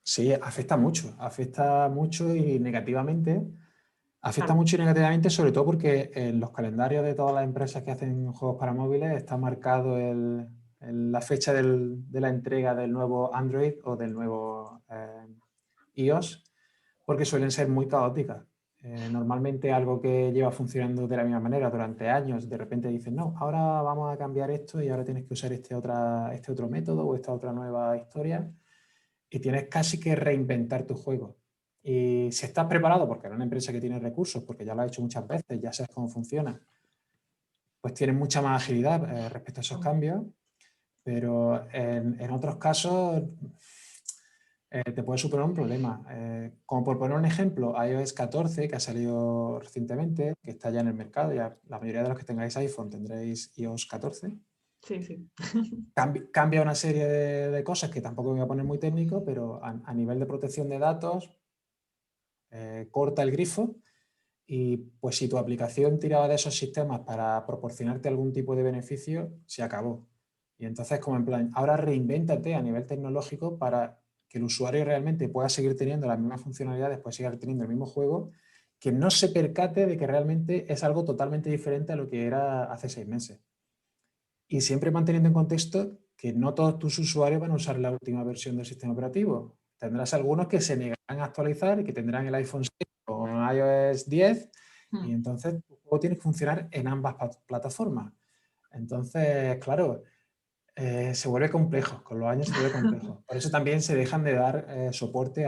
Sí, afecta mucho y negativamente. Afecta Claro. mucho y negativamente, sobre todo porque en los calendarios de todas las empresas que hacen juegos para móviles está marcado la fecha de la entrega del nuevo Android o del nuevo iOS, porque suelen ser muy caóticas. Normalmente algo que lleva funcionando de la misma manera durante años, de repente dicen, no, ahora vamos a cambiar esto y ahora tienes que usar este otro método o esta otra nueva historia y tienes casi que reinventar tu juego. Y si estás preparado, porque eres una empresa que tiene recursos, porque ya lo has hecho muchas veces, ya sabes cómo funciona, pues tienes mucha más agilidad respecto a esos cambios, pero en otros casos te puede suponer un problema. Como por poner un ejemplo, iOS 14, que ha salido recientemente, que está ya en el mercado, ya la mayoría de los que tengáis iPhone tendréis iOS 14. Sí, sí. Cambia una serie de cosas que tampoco me voy a poner muy técnico, pero a nivel de protección de datos, corta el grifo y pues si tu aplicación tiraba de esos sistemas para proporcionarte algún tipo de beneficio, se acabó. Y entonces como en plan, ahora reinvéntate a nivel tecnológico para que el usuario realmente pueda seguir teniendo las mismas funcionalidades, pueda seguir teniendo el mismo juego, que no se percate de que realmente es algo totalmente diferente a lo que era hace 6 meses. Y siempre manteniendo en contexto que no todos tus usuarios van a usar la última versión del sistema operativo. Tendrás algunos que se negarán a actualizar y que tendrán el iPhone 6 con iOS 10 y entonces tu juego tiene que funcionar en ambas plataformas. Entonces, claro, se vuelve complejo, con los años se vuelve complejo. Por eso también se dejan de dar soporte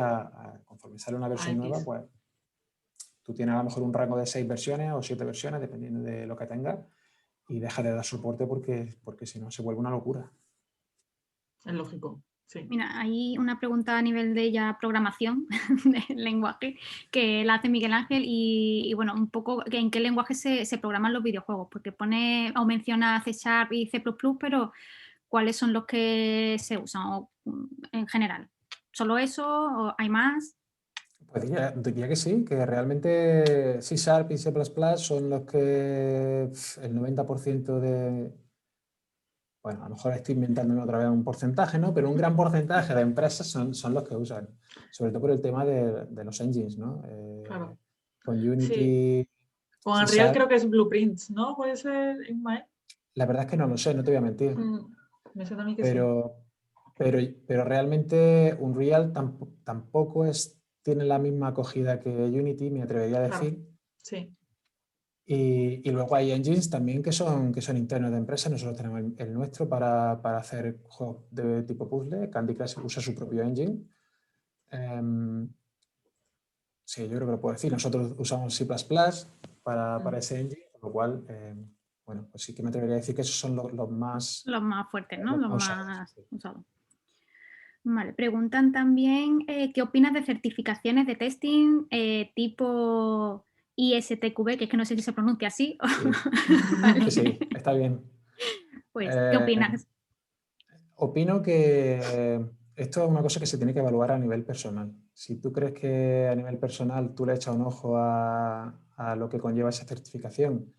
conforme sale una versión nueva, pues tú tienes a lo mejor un rango de 6 versiones o 7 versiones, dependiendo de lo que tengas, y deja de dar soporte porque si no se vuelve una locura. Es lógico, sí. Mira, hay una pregunta a nivel de ya programación del lenguaje que la hace Miguel Ángel y bueno, un poco en qué lenguaje se programan los videojuegos, porque pone o menciona C# y C++, pero ¿cuáles son los que se usan en general? ¿Solo eso o hay más? Pues diría que sí, que realmente C# y C++ son los que el 90% de... Bueno, a lo mejor estoy inventándome otra vez un porcentaje, ¿no? Pero un gran porcentaje de empresas son los que usan, sobre todo por el tema de los engines, ¿no? Claro. Con Unity... Sí. Con Unreal creo que es Blueprints, ¿no? ¿Puede ser Ismael? La verdad es que no lo sé, no te voy a mentir. Me suena a mí que pero realmente Unreal tampoco tiene la misma acogida que Unity, me atrevería a decir. Claro. Sí. Y luego hay engines también que son internos de empresas. Nosotros tenemos el nuestro para hacer juegos de tipo puzzle. Candy Crush usa su propio engine. Sí, yo creo que lo puedo decir.Nosotros usamos C++ para ese engine, con lo cual, bueno, pues sí que me atrevería a decir que esos son los más... Los más fuertes, ¿no? Los más sí. usados. Vale, preguntan también ¿qué opinas de certificaciones de testing tipo ISTQB, que es que no sé si se pronuncia así? Sí, Vale. sí, está bien. Pues, ¿qué opinas? Opino que esto es una cosa que se tiene que evaluar a nivel personal. Si tú crees que a nivel personal tú le echas un ojo a lo que conlleva esa certificación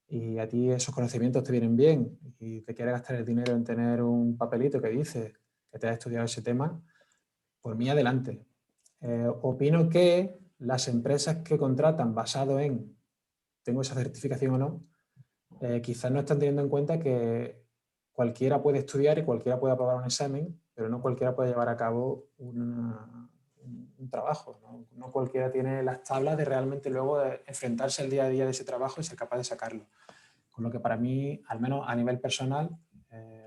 y a ti esos conocimientos te vienen bien y te quieres gastar el dinero en tener un papelito que dice que te has estudiado ese tema, por mí adelante. Opino que las empresas que contratan basado en tengo esa certificación o no, quizás no están teniendo en cuenta que cualquiera puede estudiar y cualquiera puede aprobar un examen, pero no cualquiera puede llevar a cabo un trabajo. No cualquiera tiene las tablas de realmente luego enfrentarse al día a día de ese trabajo y ser capaz de sacarlo. Con lo que para mí, al menos a nivel personal,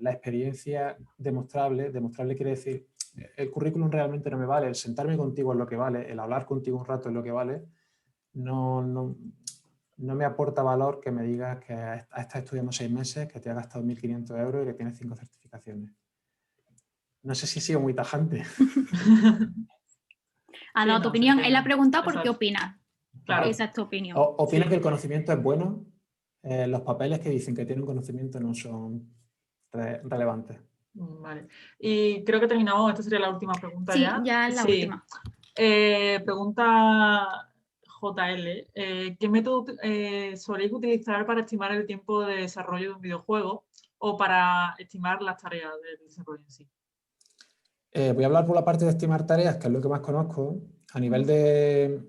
la experiencia demostrable quiere decir, el currículum realmente no me vale, el sentarme contigo es lo que vale, el hablar contigo un rato es lo que vale, no me aporta valor que me digas que has estado estudiando 6 meses, que te has gastado 1.500 euros y que tienes 5 certificaciones. No sé si he sido muy tajante. Ha dado tu opinión. Él ha preguntado por qué opinas. Claro. Esa es tu opinión. Opino que el conocimiento es bueno. Los papeles que dicen que tienen conocimiento no son relevantes. Vale. Y creo que terminamos. Esta sería la última pregunta ya. Sí, ya es la última. Pregunta JL. ¿Qué método soléis utilizar para estimar el tiempo de desarrollo de un videojuego o para estimar las tareas del desarrollo en sí? Voy a hablar por la parte de estimar tareas, que es lo que más conozco. A nivel de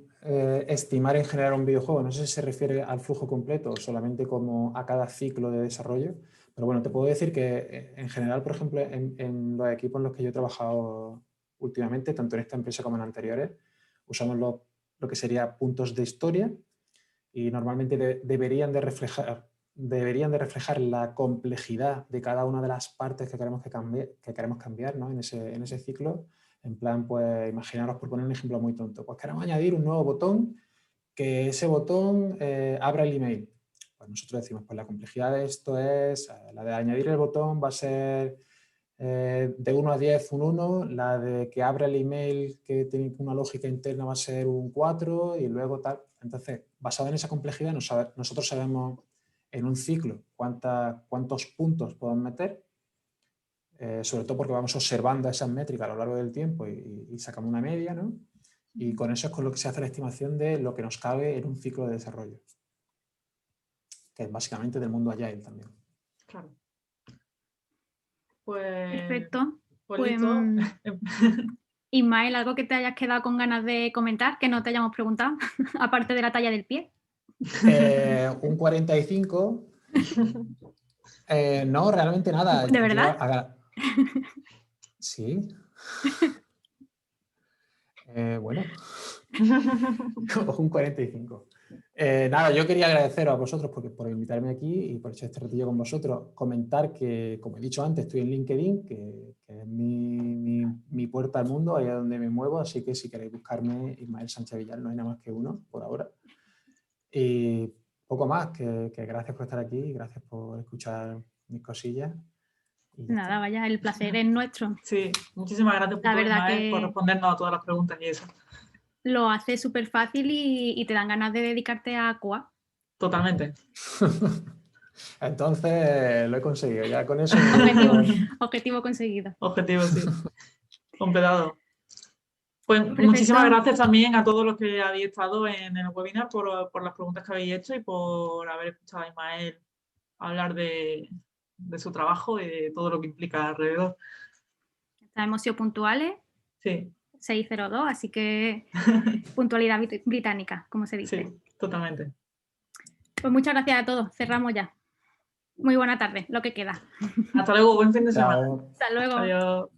estimar en general un videojuego, no sé si se refiere al flujo completo o solamente como a cada ciclo de desarrollo, pero bueno, te puedo decir que en general, por ejemplo, en los equipos en los que yo he trabajado últimamente, tanto en esta empresa como en anteriores, usamos lo que sería puntos de historia y normalmente deberían de reflejar la complejidad de cada una de las partes que queremos cambiar, ¿no? en ese ciclo. En plan, pues imaginaros, por poner un ejemplo muy tonto, pues queremos añadir un nuevo botón, que ese botón abra el email. Pues nosotros decimos, pues la complejidad de esto es, la de añadir el botón va a ser de 1 a 10 un 1, la de que abra el email que tiene una lógica interna va a ser un 4 y luego tal. Entonces, basado en esa complejidad, nosotros sabemos en un ciclo cuántos puntos podemos meter, sobre todo porque vamos observando esas métricas a lo largo del tiempo y sacamos una media, ¿no? Y con eso es con lo que se hace la estimación de lo que nos cabe en un ciclo de desarrollo, que es básicamente del mundo Agile también. Claro. Pues... Perfecto. Pues listo. Ismael, ¿algo que te hayas quedado con ganas de comentar que no te hayamos preguntado, aparte de la talla del pie? Un 45. No, realmente nada. ¿De verdad? Sí. Bueno, un 45. Nada, yo quería agradeceros a vosotros por invitarme aquí y por echar este ratillo con vosotros. Comentar que, como he dicho antes, estoy en LinkedIn, que es mi puerta al mundo, ahí es donde me muevo, así que si queréis buscarme, Ismael Sánchez Villar, no hay nada más que uno por ahora. Y poco más, que gracias por estar aquí y gracias por escuchar mis cosillas. Nada, vaya, el placer es nuestro. Sí, muchísimas gracias La verdad Ismael, por que respondernos a todas las preguntas y eso. lo hace súper fácil y te dan ganas de dedicarte a QA. Totalmente. Entonces lo he conseguido, ya con eso. Objetivo conseguido. Objetivo, sí. Completado. Pues Perfecto. muchísimas gracias también a todos los que habéis estado en el webinar por las preguntas que habéis hecho y por haber escuchado a Ismael hablar de su trabajo y de todo lo que implica alrededor. Hemos sido puntuales. Sí. 6:02, así que puntualidad británica, como se dice. Sí, totalmente. Pues muchas gracias a todos. Cerramos ya. Muy buena tarde, lo que queda. Hasta luego, buen fin de semana. Hasta luego. Adiós.